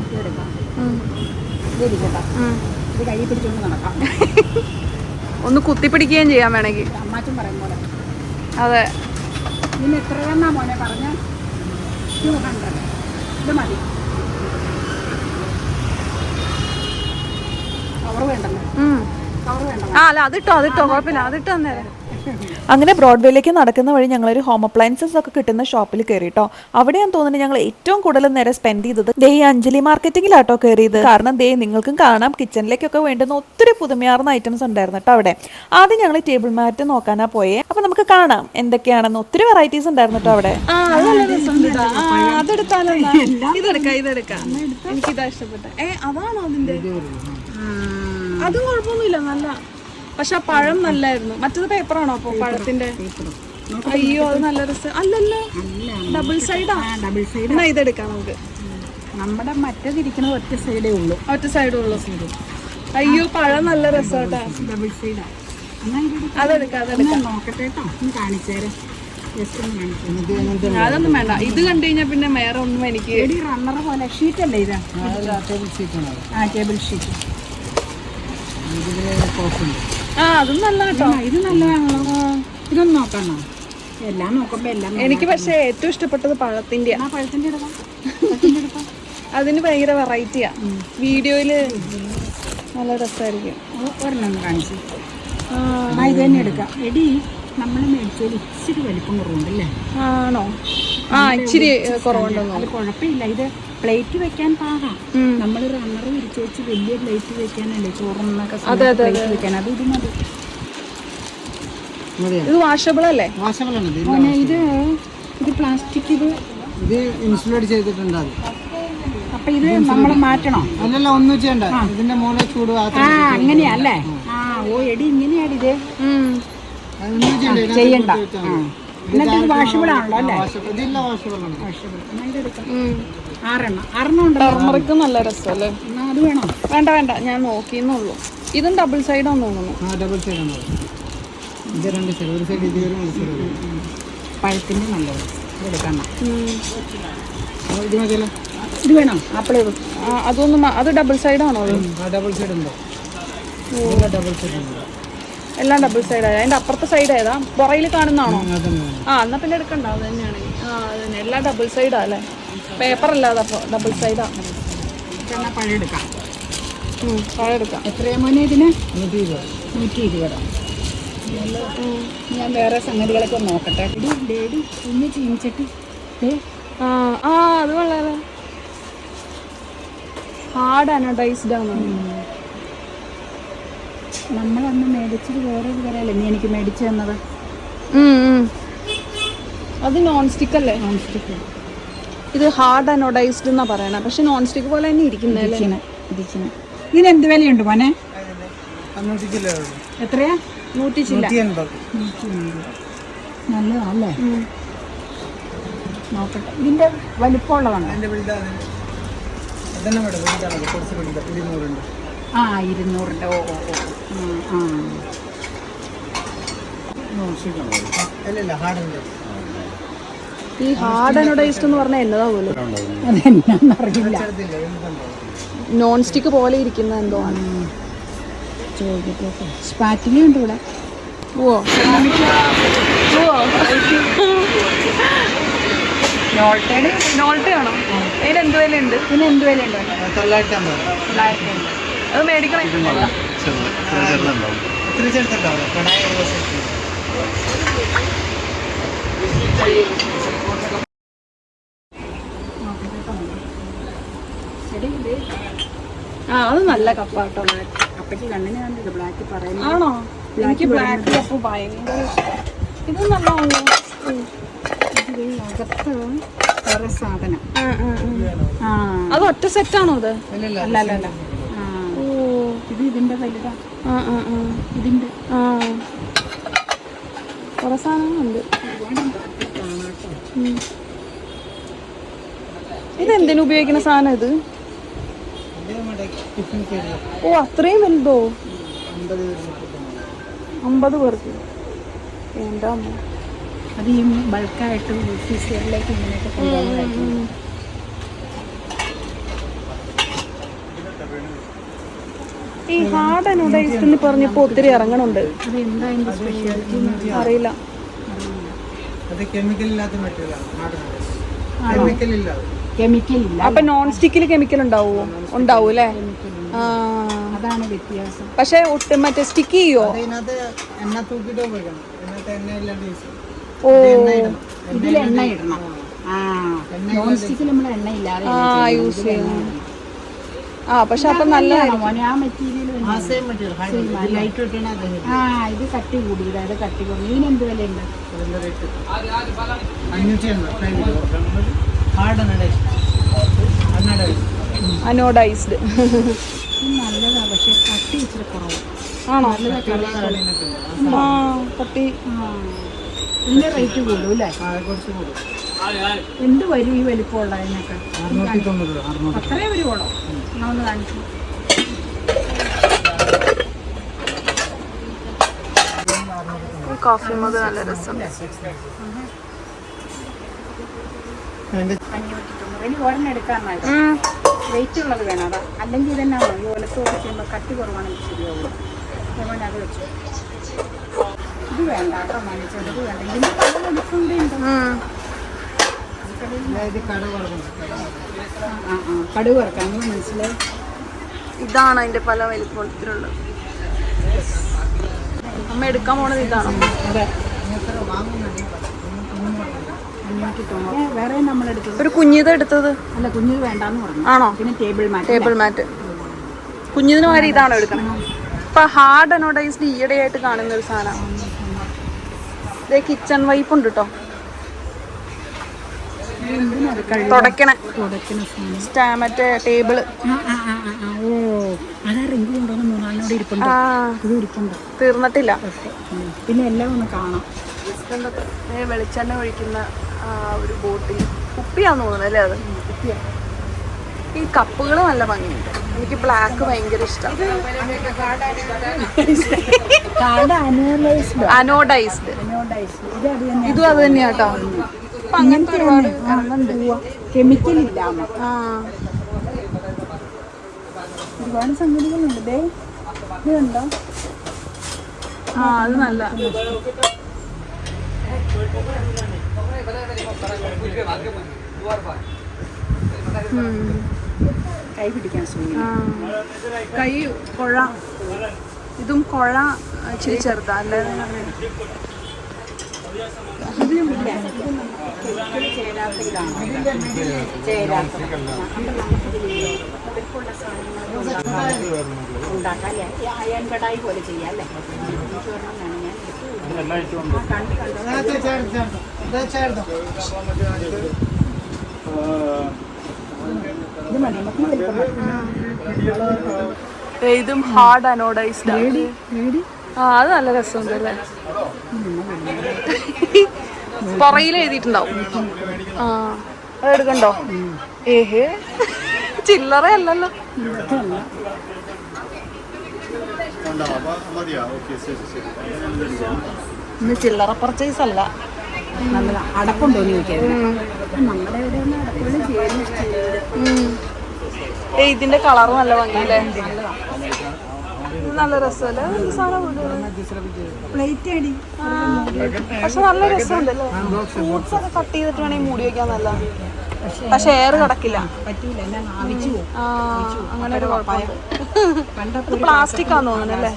ഒന്ന് കുത്തിപ്പിടിക്കുകയും ചെയ്യാൻ വേണമെങ്കിൽ. അതെ. ഇതിന് എത്രയെന്നാ മോനെ പറഞ്ഞ? 200. ഇത് മതി. കവർ വേണ്ടല്ലോ. ആ അല്ല അതിട്ടോ കുഴപ്പമില്ല. അതിട്ടോ അന്നേരം അങ്ങനെ ബ്രോഡ്വേയിലേക്ക് നടക്കുന്ന വഴി ഞങ്ങളൊരു ഹോം അപ്ലയൻസസ് ഒക്കെ കിട്ടുന്ന ഷോപ്പിൽ കയറി കേട്ടോ. അവിടെയാണ് തോന്നുന്നത് ഞങ്ങൾ ഏറ്റവും കൂടുതൽ നേരം സ്പെൻഡ് ചെയ്തത് ദേ ഈ അഞ്ജലി മാർക്കറ്റിങ്ങിലാട്ടോ കയറിയത്. കാരണം ദേ നിങ്ങൾക്കും കാണാം കിച്ചണിലേക്കൊക്കെ വേണ്ടുന്ന ഒത്തിരി പുതുമയാർന്ന ഐറ്റംസ് ഉണ്ടായിരുന്നു കേട്ടോ അവിടെ. ആദ്യം ഞങ്ങൾ ടേബിൾ മാറ്റ് നോക്കാനാ പോയേ. അപ്പൊ നമുക്ക് കാണാം എന്തൊക്കെയാണെന്ന്. ഒത്തിരി വെറൈറ്റീസ് ഉണ്ടായിരുന്നു കേട്ടോ അവിടെ. എനിക്കിതാ ഇഷ്ടപ്പെട്ട. അതാണോ അതിന്റെ? അതും കുഴപ്പമൊന്നുമില്ല, നല്ല. പക്ഷെ ആ പഴം നല്ലായിരുന്നു. മറ്റത് പേപ്പറാണോ അപ്പൊ പഴത്തിന്റെ? അയ്യോ അത് നല്ല രസം. അല്ലല്ലോ, ഡബിൾ സൈഡാ. എന്നാ ഇതെടുക്കാം നമുക്ക്. നമ്മുടെ മറ്റേതിരിക്കുന്നത് ഒറ്റ സൈഡേ ഉള്ളൂ. ഒറ്റ സൈഡേ ഉള്ളൂ. അയ്യോ പഴം നല്ല രസമാട്ടാ. ഡബിൾ സൈഡാ. അതെടുക്കാം, അതെടുക്കാം. നോക്കട്ടെ കേട്ടോ, ഒന്ന് കാണിച്ചേരെ. അതൊന്നും വേണ്ട. ഇത് കണ്ടു കഴിഞ്ഞാൽ പിന്നെ വേറെ ഒന്നും എനിക്ക്. റണ്ണർ പോലെ ഷീറ്റ് അല്ലേ ഇത്? Table sheet. അതും നല്ല കേട്ടോ. ഇത് നല്ലതാണല്ലോ. ഇതൊന്നും നോക്കണോ? എല്ലാം നോക്കുമ്പോ എല്ലാം. എനിക്ക് പക്ഷെ ഏറ്റവും ഇഷ്ടപ്പെട്ടത് പഴത്തിന്റെ. പഴത്തിന്റെ അതിന് ഭയങ്കര വെറൈറ്റിയാ. വീഡിയോയില് നല്ല രസമായിരിക്കും. ഒരെണ്ണം കാണിച്ചു. ഇത് തന്നെ എടുക്കാം. എടി നമ്മൾ മേടിച്ചാൽ ഇച്ചിരി വലിപ്പം കുറവുണ്ടല്ലേ? ആണോ? ഇച്ചിരി കുറവുണ്ടെന്നോ? അത് കുഴപ്പമില്ല. ഇത് പ്ലേറ്റ് വെക്കാൻ പാകാം. നമ്മൾ റണ്ണർ വിരിച്ചു വെച്ച് വലിയ പ്ലേറ്റ് വെക്കാനല്ലേ ചോറൊന്നൊക്കെ പ്ലേറ്റ് വെക്കാൻ. അത് ഇത് മതി. ഇത് വാഷബിൾ അല്ലേ? ഇത് പ്ലാസ്റ്റിക്. ഇത് ഇൻസുലേറ്റ് ചെയ്തിട്ടുണ്ട്. അപ്പൊ ഇത് നമ്മൾ മാറ്റണോ? അല്ലല്ല, ഒന്നും ചെയ്യണ്ട. ഇതിന്റെ മുകളിൽ ചൂട് അങ്ങനെയല്ലേ? ഓ എടി ഇങ്ങനെയാടി ഇത് ചെയ്യണ്ട. എന്നിട്ട് ഇത് വാഷബിൾ ആണല്ലോ അല്ലേ? ടർമറിക്ക് നല്ല രസമല്ലേ? അത് വേണോ? വേണ്ട വേണ്ട, ഞാൻ നോക്കിയെന്നുള്ളൂ. ഇതും ഡബിൾ സൈഡാന്ന് തോന്നുന്നു. ഡബിൾ സൈഡ് ആണ്. ഇത് രണ്ട് സൈഡ്, ഒരു സൈഡ് ഇത് വരും, ഒരു സൈഡ് പഴത്തിന്റെ നല്ലത് എടുക്കണം. ഇത് മതിയല്ലോ. ഇത് വേണോ? ആപ്പിള് അതൊന്നും. അത് ഡബിൾ സൈഡാണോ? അത് ഡബിൾ സൈഡ് ഉണ്ടോ? ഡബിൾ സൈഡ് ഉണ്ട്. എല്ലാം ഡബിൾ സൈഡ് ആയ. അതിന്റെ അപ്പുറത്തെ സൈഡ് ഏതാ? പുറയിൽ കാണുന്നതാണോ? എന്നാ പിന്നെ എടുക്കണ്ട. അത് തന്നെയാണ്. അത് തന്നെ. എല്ലാം ഡബിൾ സൈഡാ അല്ലേ? പേപ്പർ അല്ലാതെ അപ്പോൾ ഡബിൾ സൈഡാ. പഴം എടുക്കാം. പഴം എടുക്കാം. എത്രയാ മോനെ ഇതിന്? 120. ഞാൻ വേറെ സംഗതികളൊക്കെ നോക്കട്ടെ. ഡേഡി ഒന്ന് ചീനിച്ചട്ടി. അത് വളരെ ഹാർഡ് അനഡൈസ്ഡ് ആണ്. നമ്മളന്ന് മേടിച്ചത് വേറൊരു കരയല്ലേ നീ എനിക്ക് മേടിച്ചു തന്നത്? അത് നോൺ സ്റ്റിക്ക് അല്ലേ? Non stick. ഇത് ഹാർഡ് അനോഡൈസ്ഡ് എന്നാ പറയണേ. പക്ഷെ നോൺ സ്റ്റിക്ക് പോലെ തന്നെ ഇരിക്കുന്നല്ലേ? ഇതിന് എന്ത് വിലയുണ്ട് മോനെ? എത്രയാ? 180. നല്ലതാണല്ലേ? നോക്കട്ടെ. ഇതിന്റെ വലിപ്പമുള്ളതാണ്. 200. ഈ ഹാർഡ് അനോഡൈസ്ഡ് എന്ന് പറഞ്ഞാൽ എന്നതാ പോലും അതെന്നാന്നറിയില്ല. നോൺ സ്റ്റിക്ക് പോലെ ഇരിക്കുന്ന എന്തോ ആണ്. ചോദിക്കട്ടെ. സ്പാറ്റിലും ഉണ്ട് ഇവിടെ. നോൾട്ടയാണോ? അതിന് എന്ത് വിലയുണ്ട്? ഇതിന് എന്ത് വിലയുണ്ട്? 950. അത് മേടിക്കണം. അത് നല്ല കപ്പാട്ടോ. അപ്പയ്ക്ക് കണ്ണിന് കണ്ടിട്ട് ബ്ലാക്ക് പറയുന്നത്. ആണോ? എനിക്ക് ബ്ലാക്ക് കപ്പ് ഭയങ്കര ഇഷ്ടം. ഇത് നല്ലതാണല്ലോ. അകത്ത് വേറെ സാധനം. അത് ഒറ്റ സെറ്റാണോ? അത് അല്ല. ഇത് ഇതിന്റെ വലുതാ. ഇതിന്റെ കുറെ സാധനങ്ങളുണ്ട്. ഇതെന്തിനു ഉപയോഗിക്കുന്ന സാധനം ഇത്? അത്രയും വലുതോ? 50 പേർക്ക്. എന്താ അത് ഈ ബൾക്കായിട്ട് ഓഫീസുകളിലേക്ക് ഇങ്ങനെയൊക്കെ കൊണ്ടുപോകുന്നതായിരിക്കും. ഈ ഹാർഡ് അനോഡൈസ്ഡ് എന്ന് പറഞ്ഞപ്പോ ഒത്തിരി ഇറങ്ങണുണ്ട്. അത് എന്താ അതിന്റെ സ്പെഷ്യാലിറ്റി അറിയില്ല. കെമിക്കൽ ഇല്ല. അപ്പൊ നോൺ സ്റ്റിക്കിൽ കെമിക്കൽ ഉണ്ടാവുമോ? ഉണ്ടാവും അല്ലേ? അതാണ് വ്യത്യാസം. പക്ഷെ ഒട്ടും മറ്റേ സ്റ്റിക്ക് ചെയ്യോ? ഓ ഇതിൽ എണ്ണ ഇടണം. നോൺ സ്റ്റിക്കിൽ നമ്മൾ എണ്ണ ഇല്ലാതെ യൂസ് ചെയ്യണം. പക്ഷെ അപ്പൊ നല്ല മോനെ ആ മെറ്റീരിയൽ ഇത് കട്ടി കൂടിയത്, അത് കട്ടി കൂടി. ഇതിനെന്ത് വിലയുണ്ട്? അനോഡൈസ്ഡ്. നല്ലതാ, പക്ഷെ കട്ടി ഇച്ചിരി കുറവ്. ആണോ? കട്ടി. ഇതിന്റെ റേറ്റ് കൂടും അല്ലേ? എന്ത് വരും ഈ വലിപ്പമുള്ള അതിനൊക്കെ? അത്രയും വരുവോളോ? ഒന്ന് കാണിച്ചു. കോഫി മഗ് നല്ല രസം. 590. ഇനി ഒരെണ്ണം എടുക്കാറുണ്ട്. വെയിറ്റ് ഉള്ളത് വേണം. അതാ, അല്ലെങ്കിൽ ഇതന്നെയാണോ ഈ ഒലത്തോട് ചെയ്യുമ്പോൾ കട്ടി കുറവാണെങ്കിൽ ശരിയാവുള്ളൂ. അതുകൊണ്ട് അത് വെച്ചു. ഇത് വേണ്ട കേട്ടോ, വാങ്ങിച്ചത്. ഇത് വേണ്ട. ഇതിന് പല വലിപ്പമുണ്ട്. കടുക് വറക്കാം. മനസ്സിലായി. ഇതാണ് അതിന്റെ പല വലിപ്പത്തിലുള്ളത്. അമ്മ എടുക്കാൻ പോണത് ഇതാണോ? അതെ. വേറെ നമ്മളെടുത്തത് ഒരു കുഞ്ഞിത് എടുത്തത്. അല്ല, കുഞ്ഞിത് വേണ്ടാന്ന് പറഞ്ഞു. ആണോ? പിന്നെ ടേബിൾ മാറ്റ്. കുഞ്ഞിതിന് മാതിരി ഇതാണോ എടുക്കണേ? ഇപ്പൊ ഹാർഡ് അനോഡൈസ്ഡ് ഈയിടെയായിട്ട് കാണുന്ന ഒരു സാധനം. ഇതേ കിച്ചൺ വൈപ്പ് ഉണ്ട് കേട്ടോ, തുടക്കണേ. മറ്റേ ടേബിള്. തീർന്നിട്ടില്ല. പിന്നെ എല്ലാം ഒന്ന് കാണാം. വെളിച്ചെണ്ണ ഒഴിക്കുന്ന ഒരു ബോട്ടിൽ കുപ്പിയാന്ന് തോന്നുന്നു അല്ലേ? അത് ഈ കപ്പുകൾ നല്ല ഭംഗിയുണ്ട്. എനിക്ക് ബ്ലാക്ക് ഭയങ്കര ഇഷ്ടമാണ്. അനോഡൈസ്ഡ്. ഇതും അത് തന്നെയാട്ടോ. അങ്ങനത്തെ ഒരുപാട് കെമിക്കൽ ഇല്ല. ഒരുപാട് സംഗതികളുണ്ട്. ഇതുണ്ടോ? അത് നല്ല. കൈ പിടിക്കാൻ കൈ കുഴ. ഇതും കുഴ ഇച്ചിരി ചെറുതാ അല്ലേ? അയൺ കടായി പോലെ ചെയ്യാം അല്ലേ? ഇത് മതി. ഇതും ഹാർഡ് അനോഡൈസ്ഡ്. അത് നല്ല രസമുണ്ട് അല്ലേ? പുറയിൽ എഴുതിയിട്ടുണ്ടാവും. അത് എടുക്കണ്ടോ? ഏഹേ, ചില്ലറ അല്ലല്ലോ. ഇന്ന് ചില്ലറ പർച്ചേസ് അല്ല. നല്ലതാ. അടപ്പുണ്ടോ എന്ന് ചോദിക്കാം. നമ്മുടെ ഇവിടെ ഒന്നും അടപ്പുകൾ ചെയ്യുന്നു. ഇതിന്റെ കളർ നല്ല ഭംഗിയല്ലേ? നല്ല രസമല്ലേ സാധനം? പ്ലേറ്റ് അടി. പക്ഷെ നല്ല രസമുണ്ടല്ലേ? ഫ്രൂട്ട്സ് ഒക്കെ കട്ട് ചെയ്തിട്ട് വേണമെങ്കിൽ മൂടി വെക്കാൻ നല്ല. പക്ഷെ എയർ കിടക്കില്ല. പറ്റൂല, എല്ലാം ആവിച്ചു പോകും. അങ്ങനെ ഒരു കുഴപ്പമുണ്ട്. പ്ലാസ്റ്റിക് ആണെന്ന് തോന്നുന്നല്ലേ?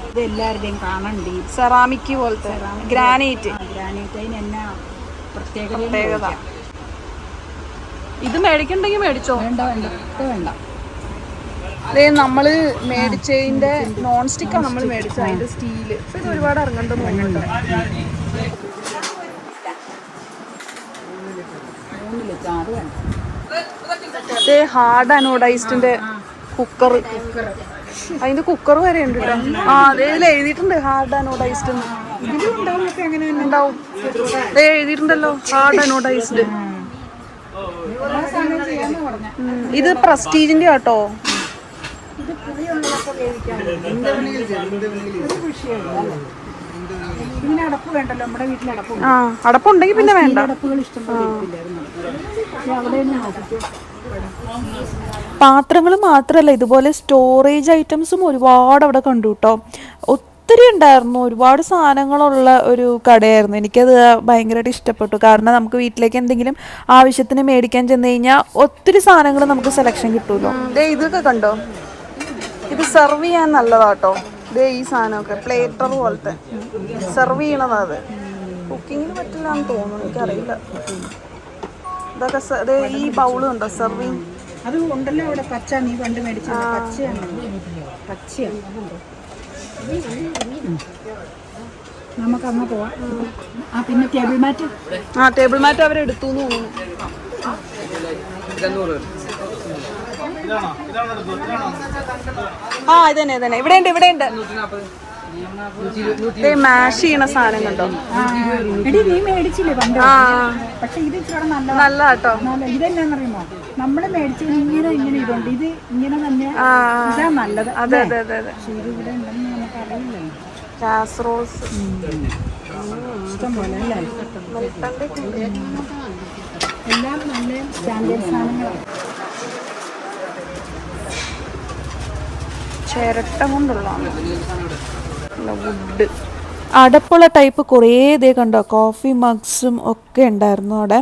ഇത് എല്ലാവരുടെയും കാണണ്ടി. സെറാമിക് പോലത്തെ ഗ്രാനൈറ്റ്. ഗ്രാനൈറ്റ് എന്നാ പ്രത്യേകത. ഇത് മേടിക്കണ്ടെങ്കിൽ മേടിച്ചോ. വേണ്ട വേണ്ട വേണ്ട. അതേ നമ്മള് മേടിച്ചതിന്റെ നോൺ സ്റ്റിക്കാണ് നമ്മൾ മേടിച്ചത്. അതിന്റെ സ്റ്റീല്. ഇത് ഒരുപാട് ഇറങ്ങണ്ടെന്ന് തോന്നുന്നുണ്ട്. ഹാർഡ് അനോഡൈസ്ഡിന്റെ കുക്കർ. അതിന്റെ കുക്കർ വരെ ഉണ്ട് കേട്ടോ. അതേ എഴുതിയിട്ടുണ്ട് ഹാർഡ് അനോഡൈസ്ഡ്. ഉണ്ടാവും. എഴുതിയിട്ടുണ്ടല്ലോ ഹാർഡ് അനോഡൈസ്ഡ്. ഇത് പ്രസ്റ്റീജിന്റെ ആട്ടോ. അടപ്പ് വേണ്ടല്ലോ നമ്മുടെ വീട്ടിൽ. അടപ്പ് അടപ്പുണ്ടെങ്കിൽ പിന്നെ വേണ്ട. അടപ്പുകൾ ഇഷ്ടംപോലെ. പാത്രങ്ങൾ മാത്രമല്ല, ഇതുപോലെ സ്റ്റോറേജ് ഐറ്റംസും ഒരുപാട് അവിടെ കണ്ടു കേട്ടോ. ഒത്തിരി ഉണ്ടായിരുന്നു. ഒരുപാട് സാധനങ്ങളുള്ള ഒരു കടയായിരുന്നു. എനിക്കത് ഭയങ്കരമായിട്ട് ഇഷ്ടപ്പെട്ടു. കാരണം നമുക്ക് വീട്ടിലേക്ക് എന്തെങ്കിലും ആവശ്യത്തിന് മേടിക്കാൻ ചെന്ന് കഴിഞ്ഞാൽ ഒത്തിരി സാധനങ്ങൾ നമുക്ക് സെലക്ഷൻ കിട്ടുമല്ലോ. ഇതൊക്കെ കണ്ടോ? ഇത് സെർവ് ചെയ്യാൻ നല്ലതാട്ടോ. ദേ ഈ സാധനമൊക്കെ പ്ലേറ്റർ പോലത്തെ സെർവ് ചെയ്യണതാ. അത് കുക്കിങ്ങിന് പറ്റില്ല എന്ന് തോന്നുന്നു, എനിക്കറിയില്ല. ഇതൊക്കെ ദേ ഈ ബൗളും ഉണ്ടോ സെർവിങ്? അത് ഉണ്ടല്ലോ അവിടെ പച്ച, നീ പണ്ട് മേടിച്ചത് പച്ചയാണ്. പച്ചയാണ്. നമുക്ക് അങ്ങ് പോവാം. ആ പിന്നെ ടേബിൾ മാറ്റ്. ആ ടേബിൾ മാറ്റ് അവരെടുത്തു എന്ന് തോന്നുന്നു. ആ ഇതന്നെ ഇതന്നെ ഇവിടെ ഉണ്ട്, ഇവിടെ ഉണ്ട്. മാഷ് ചെയ്യണ സാധനം കണ്ടോ? എടി നീ മേടിച്ചില്ലേ പണ്ട്? ആ പക്ഷെ ഇത് ഇച്ചിരി നല്ല കേട്ടോ. ഇതെന്നാന്നറിയുമോ, നമ്മള് മേടിച്ചത് ഇങ്ങനെ ഇതുണ്ട്, ഇത് ഇങ്ങനെ തന്നെ ഇതാ നല്ലത്. അതെ അതെ അതെ അതെ. പക്ഷെ ഇത് ഇവിടെ ഉണ്ടെന്ന് നമുക്ക് അറിയില്ലല്ലോ. കാസറോൾസ് ഇഷ്ടം പോലെ അല്ലേ? എല്ലാം നല്ല സ്റ്റാൻഡേർഡ് സാധനങ്ങളാണ്. ചിരട്ട കൊണ്ടുള്ള വുഡ്. അടപ്പുള്ള ടൈപ്പ് കുറേ ഇതേ കണ്ടോ, കോഫി മഗ്സും ഒക്കെ ഉണ്ടായിരുന്നു അവിടെ.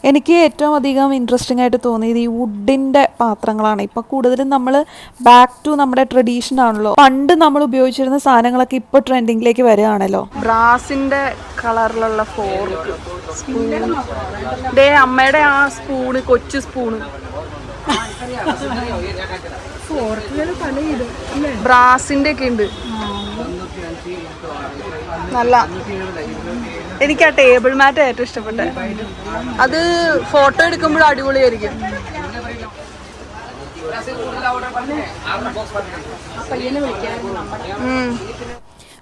എനിക്ക് ഏറ്റവും അധികം ഇൻട്രസ്റ്റിംഗ് ആയിട്ട് തോന്നിയത് ഈ വുഡിൻ്റെ പാത്രങ്ങളാണ്. ഇപ്പം കൂടുതലും നമ്മൾ ബാക്ക് ടു നമ്മുടെ ട്രഡീഷൻ ആണല്ലോ. പണ്ട് നമ്മൾ ഉപയോഗിച്ചിരുന്ന സാധനങ്ങളൊക്കെ ഇപ്പോൾ ട്രെൻഡിങ്ങിലേക്ക് വരികയാണല്ലോ. ബ്രാസിന്റെ കളറിലുള്ള ഫോർക്ക്, സ്പൂൺ. ദേ അമ്മയുടെ ആ സ്പൂണ്, കൊച്ചു സ്പൂണ്. ഫോർക്കുകൾ പല ഇത് അല്ലേ? ബ്രാസിന്റെ ഒക്കെ ഉണ്ട്. നല്ല. എനിക്ക് ആ ടേബിൾ മാറ്റ് ഏറ്റവും ഇഷ്ടപ്പെട്ടെ. അത് ഫോട്ടോ എടുക്കുമ്പോഴും അടിപൊളിയായിരിക്കും.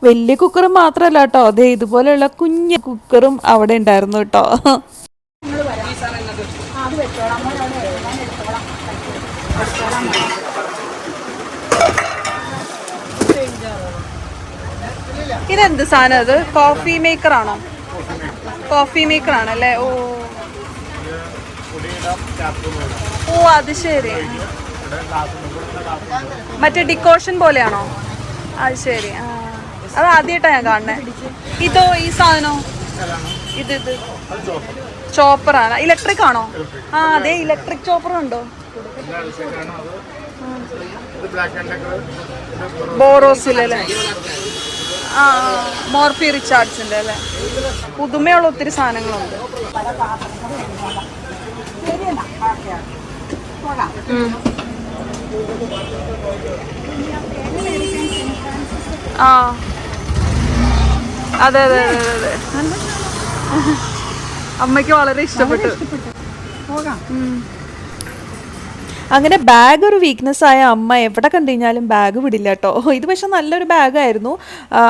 വലിയ കുക്കറും മാത്രമല്ല കേട്ടോ, അതെ ഇതുപോലെയുള്ള കുഞ്ഞു കുക്കറും അവിടെ ഉണ്ടായിരുന്നു കേട്ടോ. ഇതെന്ത് സാധനം? അത് കോഫി മേക്കർ ആണോ? കോഫി മേക്കർ ആണല്ലേ? ഓ ഓ അത് ശരി. മറ്റേ ഡിക്കോഷൻ പോലെയാണോ? അത് ശരി. ആ അത് ആദ്യമായിട്ടാ ഞാൻ കാണുന്നേ. ഇതോ ഈ സാധനോ? ഇത് ചോപ്പറാണ്. ഇലക്ട്രിക് ആണോ? ആ അതെ, ഇലക്ട്രിക് ചോപ്പറും ഉണ്ടോ? ബോറോസിലല്ലേ? ആ മോർഫി റിച്ചാർഡ്സിന്റെ അല്ലേ? പുതുമയുള്ള ഒത്തിരി സാധനങ്ങളുണ്ട്. ആ അതെ അതെ അതെ അതെ. അമ്മയ്ക്ക് വളരെ ഇഷ്ടപ്പെട്ടു. അങ്ങനെ ബാഗ് ഒരു വീക്ക്നെസ് ആയ അമ്മ എവിടെ കണ്ടു കഴിഞ്ഞാലും ബാഗ് വിടില്ല കേട്ടോ. ഇത് പക്ഷെ നല്ലൊരു ബാഗായിരുന്നു.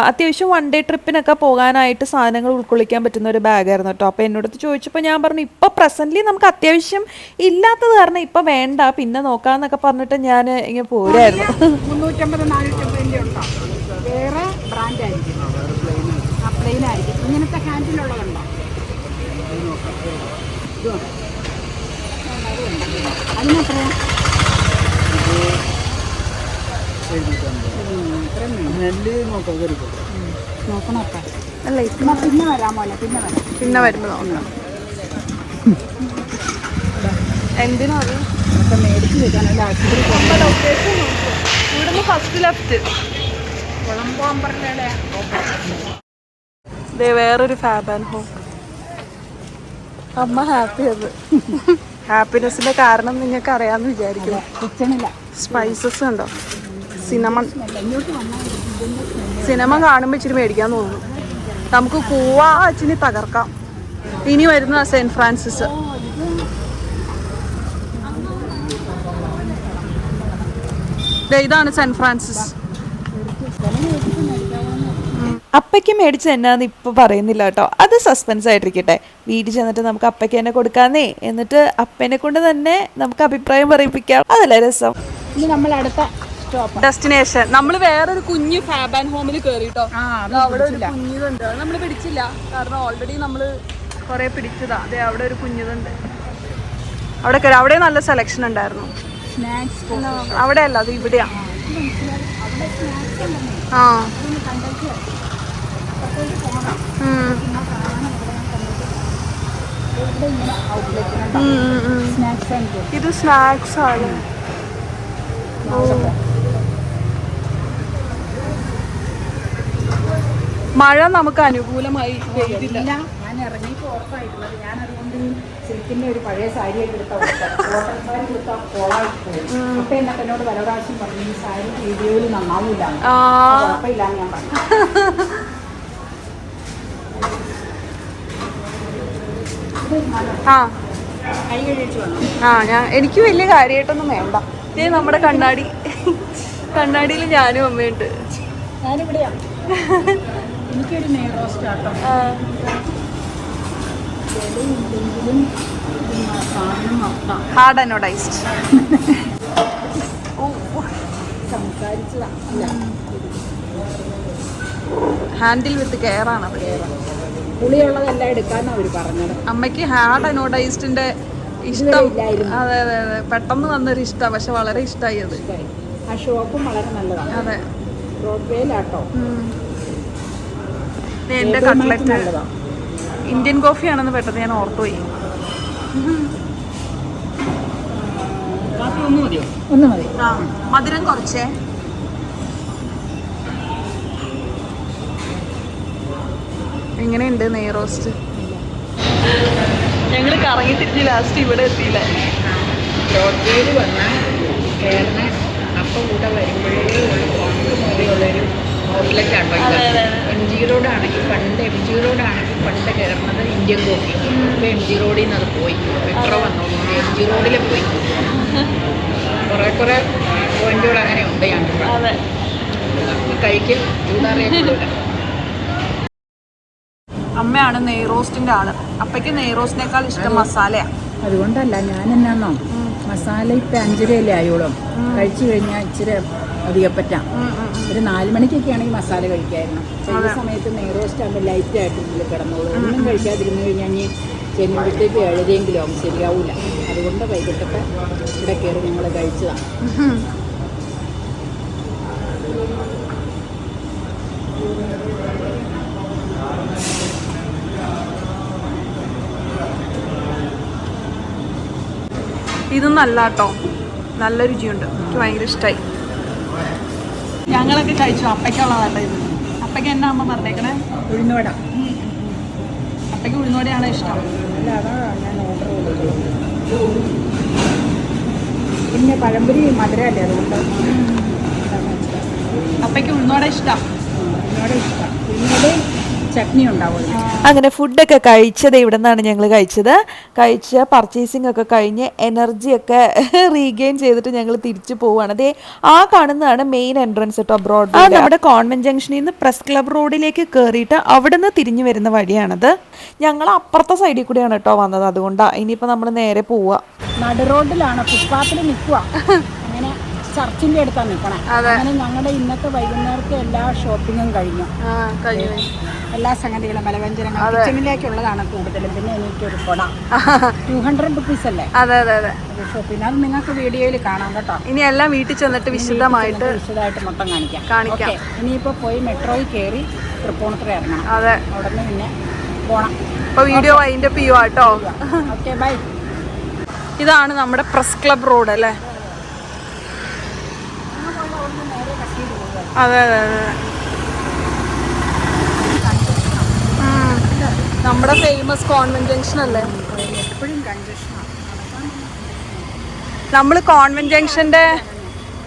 അത്യാവശ്യം വൺ ഡേ ട്രിപ്പിനൊക്കെ പോകാനായിട്ട് സാധനങ്ങൾ ഉൾക്കൊള്ളിക്കാൻ പറ്റുന്ന ഒരു ബാഗായിരുന്നു കേട്ടോ. അപ്പോൾ എന്നോടത്ത് ചോദിച്ചപ്പോൾ ഞാൻ പറഞ്ഞു ഇപ്പോൾ പ്രസൻ്റ്ലി നമുക്ക് അത്യാവശ്യം ഇല്ലാത്തത് കാരണം ഇപ്പം വേണ്ട, പിന്നെ നോക്കാമെന്നൊക്കെ പറഞ്ഞിട്ട് ഞാൻ ഇങ്ങനെ പോരായിരുന്നു. 350-450 ഉണ്ടോ? വേറെ ബ്രാൻഡായിരിക്കും, പ്ലെയിൻ ആയിരിക്കും. ഇങ്ങനത്തെ ഹാൻഡിലുള്ളതുണ്ടോ? അതിനെത്ര? നോക്കണം അപ്പ. അല്ല പിന്നെ വരാമോ? അല്ല പിന്നെ വരുമ്പോൾ നോക്കാം. എന്തിനാ അത്? മേടിച്ച് വെക്കാനല്ല, ആശുപത്രി ലൊക്കേഷൻ നോക്കുക. ഇവിടുന്ന് ഫസ്റ്റ് ലെഫ്റ്റ്. കുളമ്പോമ്പറയുടെ വേറൊരു ഫാബ് ആൻഡ് ഹോം. അമ്മ ഹാപ്പി. അത് ഹാപ്പിനെസ്സിന്റെ കാരണം നിങ്ങൾക്ക് അറിയാമെന്ന് വിചാരിക്കുന്നു. കിച്ചണില്ല. സ്പൈസസ് ഉണ്ടോ? സിനിമ കാണുമ്പോൾ ഇച്ചിരി മേടിക്കാൻ തോന്നുന്നു. നമുക്ക് കൂവാ ഇച്ചിരി തകർക്കാം. ഇനി വരുന്ന സെന്റ് ഫ്രാൻസിസ്. ഇതാണ് സെന്റ് ഫ്രാൻസിസ്. അപ്പയ്ക്ക് മേടിച്ച് എന്നാന്ന് ഇപ്പോൾ പറയുന്നില്ല കേട്ടോ, അത് സസ്പെൻസ് ആയിട്ടിരിക്കട്ടെ. വീട്ടിൽ ചെന്നിട്ട് നമുക്ക് അപ്പയ്ക്ക് തന്നെ കൊടുക്കാന്നേ, എന്നിട്ട് അപ്പനെ കൊണ്ട് തന്നെ നമുക്ക് അഭിപ്രായം പറയിപ്പിക്കാം. അതല്ലേ രസം. ഇനി നമ്മൾ അടുത്ത സ്റ്റോപ്പ് ഡെസ്റ്റിനേഷൻ. നമ്മൾ വേറൊരു കുഞ്ഞു ഫാബ് ആൻഡ് ഹോമിൽ കയറിട്ടോ. അവിടെ ഒരു കുഞ്ഞിതുണ്ട്. നമ്മൾ പിടിച്ചില്ല കാരണം ഓൾറെഡി നമ്മൾ കുറെ പിടിച്ചതാ. അതെ അവിടെ ഒരു കുഞ്ഞിതുണ്ട്. അവിടെ കയറി. അവിടെ നല്ല സെലക്ഷൻ ഉണ്ടായിരുന്നു. അവിടെ അല്ല, അത് ഇവിടെയാ. ആ ഇത് സ്നാക്സ് ആണ്. മഴ നമുക്ക് അനുകൂലമായി പെയ്തില്ല. ഞാൻ ഇറങ്ങിയപ്പോൾ ഓർക്കായിരുന്നത്, ഞാൻ അതുകൊണ്ട് സിൽക്കിന്റെ ഒരു പഴയ സാരിയൊക്കെ എടുത്ത കോട്ടൺ സാരി എടുത്ത കോളായി പോയി. അപ്പൊ എന്നൊക്കെ എന്നോട് പല പ്രാവശ്യം പറഞ്ഞു ഈ സാരി വീഡിയോയിൽ നന്നാവൂല, കുഴപ്പമില്ലാന്ന് ഞാൻ പറഞ്ഞു. കൈ കഴിച്ചു വന്നു. എനിക്ക് വലിയ കാര്യമായിട്ടൊന്നും വേണ്ട. ഇതേ നമ്മുടെ കണ്ണാടിയിൽ ഞാനും അമ്മയുണ്ട്. ഞാനിവിടെയാണ്. എനിക്കൊരു നെയ് റോസ്റ്റ് ആട്ടോ. ഹാർഡ് അനോഡൈസ്ഡ് സംസാരിച്ചതാ. ഹാൻഡിൽ വിത്ത് കെയർ ആണ്. പുളിയുള്ളതെല്ലാം എടുക്കാന്നാ അവര് പറഞ്ഞത്. അമ്മയ്ക്ക് ഹാർഡ് അനോഡൈസ്ഡിന്റെ ഇഷ്ടം. അതെ അതെ അതെ, പെട്ടെന്ന് വന്നൊരു ഇഷ്ടമാണ്, പക്ഷെ വളരെ ഇഷ്ടമായി അത്. ആ ഷോപ്പും വളരെ നല്ലതാണ്. അതെ, ബ്രോഡ്വേയിലാട്ടോ. എന്റെ കട്ട്ലറ്റ് ഇന്ത്യൻ കോഫി ആണെന്ന് പെട്ടെന്ന് ഞാൻ ഓർത്തുപോയി. ഒന്ന് മതി. മധുരം കുറച്ചേ. എങ്ങനെയുണ്ട് നെയ് റോസ്റ്റ്? ഞങ്ങൾ കറങ്ങി തിരിഞ്ഞ് ലാസ്റ്റ് ഇവിടെ എത്തിയില്ല. ബ്രോഡ്വേയിൽ വന്നാൽ കയറുന്ന അപ്പം കൂടെ വരുമ്പോഴേ ഉള്ളൊരു ഔട്ട്ലെറ്റാട്ടോ. MG റോഡാണെങ്കിൽ പണ്ട് കയറുന്നത് ഇന്ത്യൻ കോഫി. ഇപ്പോൾ MG റോഡിൽ നിന്ന് അത് പോയി, മെട്രോ വന്നോണ്ട് MG റോഡിൽ പോയി. കുറേ പോയിന്റുകൾ അങ്ങനെ ഉണ്ട്. ഞങ്ങൾ കഴിക്കും ചൂടാറിയിട്ടില്ല. അമ്മയാണ് നെയ് റോസ്റ്റിന്റെ ആള്. അപ്പയ്ക്ക് നെയ് റോസ്റ്റിനേക്കാൾ ഇഷ്ടം മസാലയാണ്. അതുകൊണ്ടല്ല, ഞാൻ എന്നാന്നോ മസാല ഇപ്പം 5 രൂപയല്ലേ ആയോളും. കഴിച്ചു കഴിഞ്ഞാൽ ഇച്ചിരി അധികപ്പറ്റാം. ഒരു 4 മണിക്കൊക്കെ ആണെങ്കിൽ മസാല കഴിക്കായിരുന്നു. ചില സമയത്ത് നെയ് റോസ്റ്റ് ആകുമ്പോൾ ലൈറ്റായിട്ട് ഇതിൽ കിടന്നോളൂ. ഒന്നും കഴിക്കാതിരുന്ന് കഴിഞ്ഞാൽ ഇനി ചെല്ലുമ്പോഴത്തേക്ക് 7 ആവും, ശരിയാവില്ല. അതുകൊണ്ട് വൈകിട്ടൊക്കെ ഇവിടെ കയറി ഞങ്ങൾ കഴിച്ചതാണ്. ഇതൊന്നും അല്ല കേട്ടോ, നല്ല രുചിയുണ്ട്. എനിക്ക് ഭയങ്കര ഇഷ്ടമായി. ഞങ്ങളൊക്കെ കഴിച്ചു. അപ്പയ്ക്കുള്ളതാട്ടോ ഇത്. അപ്പയ്ക്ക് എന്നാ അമ്മ പറഞ്ഞേക്കണേ? ഉഴുന്നുവട. അപ്പയ്ക്ക് ഉഴുന്നുവടയാണ് ഇഷ്ടം. അല്ല, അതാണ് ഞാൻ ഓർഡർ ചെയ്തത്. പിന്നെ പഴംപൊരി മധുരമല്ലേ, അതുകൊണ്ട് അപ്പയ്ക്ക് ഉഴുന്നുവട ഇഷ്ടം. ഉഴുന്നുവട ഇഷ്ടം. ഉഴുന്നുവടയും ചട്നി ഉണ്ടാവും. അങ്ങനെ ഫുഡൊക്കെ കഴിച്ചത് ഇവിടെ നിന്നാണ് ഞങ്ങൾ കഴിച്ച് പർച്ചേസിംഗ് ഒക്കെ കഴിഞ്ഞ് എനർജിയൊക്കെ റീഗെയിൻ ചെയ്തിട്ട് ഞങ്ങൾ തിരിച്ചു പോവുകയാണ്. അതേ ആ കാണുന്നതാണ് മെയിൻ എൻട്രൻസ് കേട്ടോ, ബ്രോഡ്വേ. നമ്മുടെ കോൺവെന്റ് ജംഗ്ഷനിൽ നിന്ന് പ്രസ് ക്ലബ് റോഡിലേക്ക് കയറിയിട്ട് അവിടെ നിന്ന് തിരിഞ്ഞു വരുന്ന വഴിയാണത്. ഞങ്ങൾ അപ്പുറത്തെ സൈഡിൽ കൂടെയാണ് കേട്ടോ വന്നത്, അതുകൊണ്ടാണ്. ഇനിയിപ്പോൾ നമ്മൾ നേരെ പോവുക. നടു റോഡിലാണ്, ഫുട്പാത്തിൽ നിൽക്കുക. അങ്ങനെ ചർച്ചിൻ്റെ അടുത്താണ് നിൽക്കണേ. അങ്ങനെ ഞങ്ങളുടെ ഇന്നത്തെ വൈകുന്നേരത്തെ എല്ലാ ഷോപ്പിങ്ങും കഴിഞ്ഞു. എല്ലാ സംഗതികളും മലവ്യഞ്ജനങ്ങൾ കിച്ചണിലേക്കുള്ളതാണ് കൂടുതലും. പിന്നെ എനിക്കൊരു കൊട 200 റുപ്പീസ് അല്ലേ? അതെ അതെ അതെ. ഷോപ്പിംഗ് അത് നിങ്ങൾക്ക് വീഡിയോയിൽ കാണാം കേട്ടോ. ഇനി എല്ലാം വീട്ടിൽ ചെന്നിട്ട് വിശദമായിട്ട് മൊത്തം കാണിക്കാം. ഇനിയിപ്പോൾ പോയി മെട്രോയിൽ കയറി തൃപ്പൂണിത്തുറ ഇറങ്ങണം. അതെ, അവിടെ നിന്ന് പിന്നെ പോണം. അപ്പോൾ വീഡിയോ അതിൻ്റെ പിയോ കേട്ടോ. Okay, bye. ഇതാണ് നമ്മുടെ പ്രസ് ക്ലബ് റോഡ് അല്ലേ? അതെ അതെ അതെ. നമ്മുടെ ഫേമസ് കോൺവെന്റ് ജംഗ്ഷൻ അല്ലേ? എപ്പോഴും കൺജഷനാണ്. നമ്മൾ കോൺവെന്റ് ജംഗ്ഷന്റെ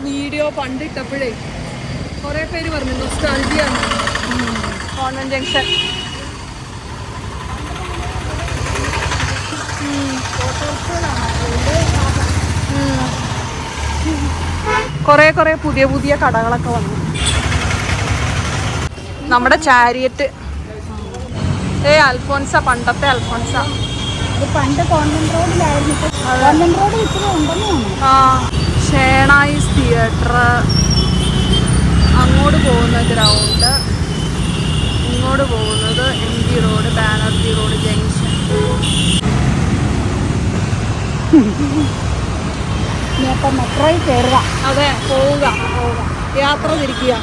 വീഡിയോ പണ്ടിട്ടപ്പോഴേ കുറേ പേര് പറഞ്ഞു നൊസ്റ്റാൾജിയാണ് കോൺവെന്റ് ജംഗ്ഷൻ. കുറേ പുതിയ പുതിയ കടകളൊക്കെ വന്നു. നമ്മുടെ ചാരിയറ്റ് അൽഫോൻസ, പണ്ടത്തെ അൽഫോൻസ. ഇത് പണ്ട് കോൺവെന്റ് റോഡിലായിരുന്നു. കോൺവെന്റ് റോഡ് ഇപ്പോഴും ഉണ്ടെന്ന് തോന്നുന്നു. ഷേണായിസ് തിയേറ്റർ, അങ്ങോട്ട് പോകുന്ന ഗ്രൗണ്ട്, ഇങ്ങോട്ട് പോകുന്നത് MG road, Banerjee road junction. ഇനിയിപ്പോൾ മെട്രോയിൽ കയറുക. അതെ, പോവുക, യാത്ര തിരിക്കുക.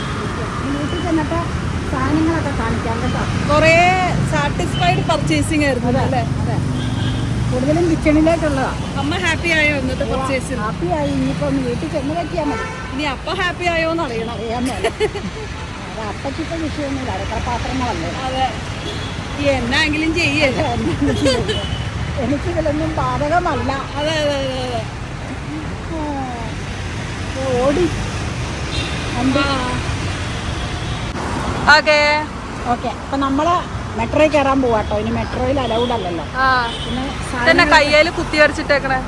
വീട്ടിൽ ചെന്നിട്ട് സാധനങ്ങളൊക്കെ കാണിക്കാം കേട്ടോ. കുറേ സാറ്റിസ്ഫൈഡ് പർച്ചേസിംഗ് ആയിരുന്നു അല്ലേ? അതെ, കൂടുതലും കിച്ചണിലേക്കുള്ളതാണ്. അമ്മ ഹാപ്പി ആയോ ഇന്നത്തെ പർച്ചേസിൽ? ഹാപ്പി ആയി. ഇനിയിപ്പോൾ ഒന്ന് വീട്ടിൽ ചെന്ന് പറ്റിയാൽ മതി. ഇനി അപ്പം ഹാപ്പി ആയോ എന്ന് അറിയണം. അറിയാൻ മേലെ. അപ്പച്ചിത്തെ വിഷയമൊന്നുമില്ല, അടുക്കള പാത്രങ്ങളല്ലേ. അതെ, എന്നാങ്കിലും ചെയ്യല്ലേ. എനിക്കിതിലൊന്നും ബാധകമല്ല. അതെ അതെ അതെ അതെ. ഓടി ഓക്കെ ഓക്കെ. അപ്പം നമ്മൾ മെട്രോയിൽ കയറാൻ പോവാട്ടോ. ഇനി മെട്രോയിൽ അലൗഡ് അല്ലല്ലോ. പിന്നെ തന്നെ കയ്യേല് കുത്തി വരച്ചിട്ടേക്കണേ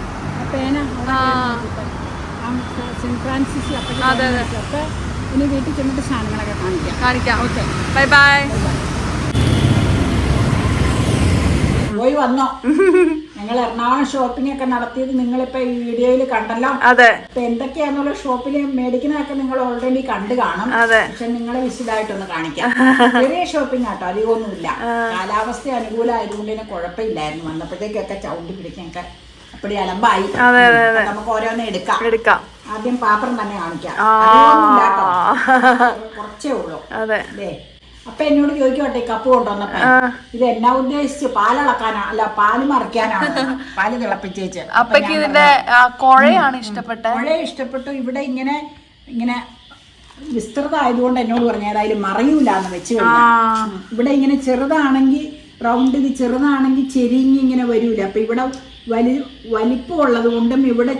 പേന സെന്റ് ഫ്രാൻസിസ് ഒക്കെ ഇനി വീട്ടിൽ ചെന്നിട്ട് സാധനങ്ങളൊക്കെ കാണിക്കാം. Okay, bye by. പോയി വന്നോ? ഞങ്ങൾ എറണാകുളം ഷോപ്പിംഗ് ഒക്കെ നടത്തിയത് നിങ്ങളിപ്പോ ഈ വീഡിയോയിൽ കണ്ടല്ലോ. അതെ, ഇപ്പൊ എന്തൊക്കെയാന്നുള്ള ഷോപ്പിൽ മേടിക്കുന്നതൊക്കെ നിങ്ങൾ ഓൾറെഡി കണ്ടു കാണും. പക്ഷെ നിങ്ങളെ വിശദമായിട്ടൊന്ന് കാണിക്കാം. ചെറിയ ഷോപ്പിംഗ് ആട്ടോ, അധികമൊന്നുമില്ല. കാലാവസ്ഥ അനുകൂലമായതുകൊണ്ട് തന്നെ കുഴപ്പമില്ലായിരുന്നു. വന്നപ്പോഴത്തേക്കൊക്കെ ചവിട്ടി പിടിക്കൊക്കെ അപ്പടി അലമ്പായി. നമുക്ക് ഓരോന്ന് എടുക്കാം. ആദ്യം പാത്രം തന്നെ കാണിക്കാം. കുറച്ചേ ഉള്ളൂ. അതെ. അപ്പൊ എന്നോട് ചോദിക്കട്ടെ, കപ്പ് കൊണ്ടുവന്നപ്പോ ഇത് എന്നാ ഉദ്ദേശിച്ച്? പാലളക്കാനാ? അല്ല, പാല് മറിക്കാനാണ്. പാല് തിളപ്പിച്ചേച്ച്. അപ്പക്ക് ഇതിന്റെ കുഴയാണ് ഇഷ്ടപ്പെട്ടത്. കുഴ ഇഷ്ടപ്പെട്ടു. ഇവിടെ ഇങ്ങനെ വിസ്തൃത ആയതുകൊണ്ട് എന്നോട് പറഞ്ഞു ഏതായാലും മറിയൂലെന്ന് വെച്ച് കഴിഞ്ഞാൽ. ഇവിടെ ഇങ്ങനെ ചെറുതാണെങ്കിൽ റൗണ്ട്, ഇത് ചെറുതാണെങ്കിൽ ചെരിഞ്ഞ് ഇങ്ങനെ വരൂല. അപ്പൊ ഇവിടെ വലിപ്പമുള്ളത് കൊണ്ടും ഇവിടെ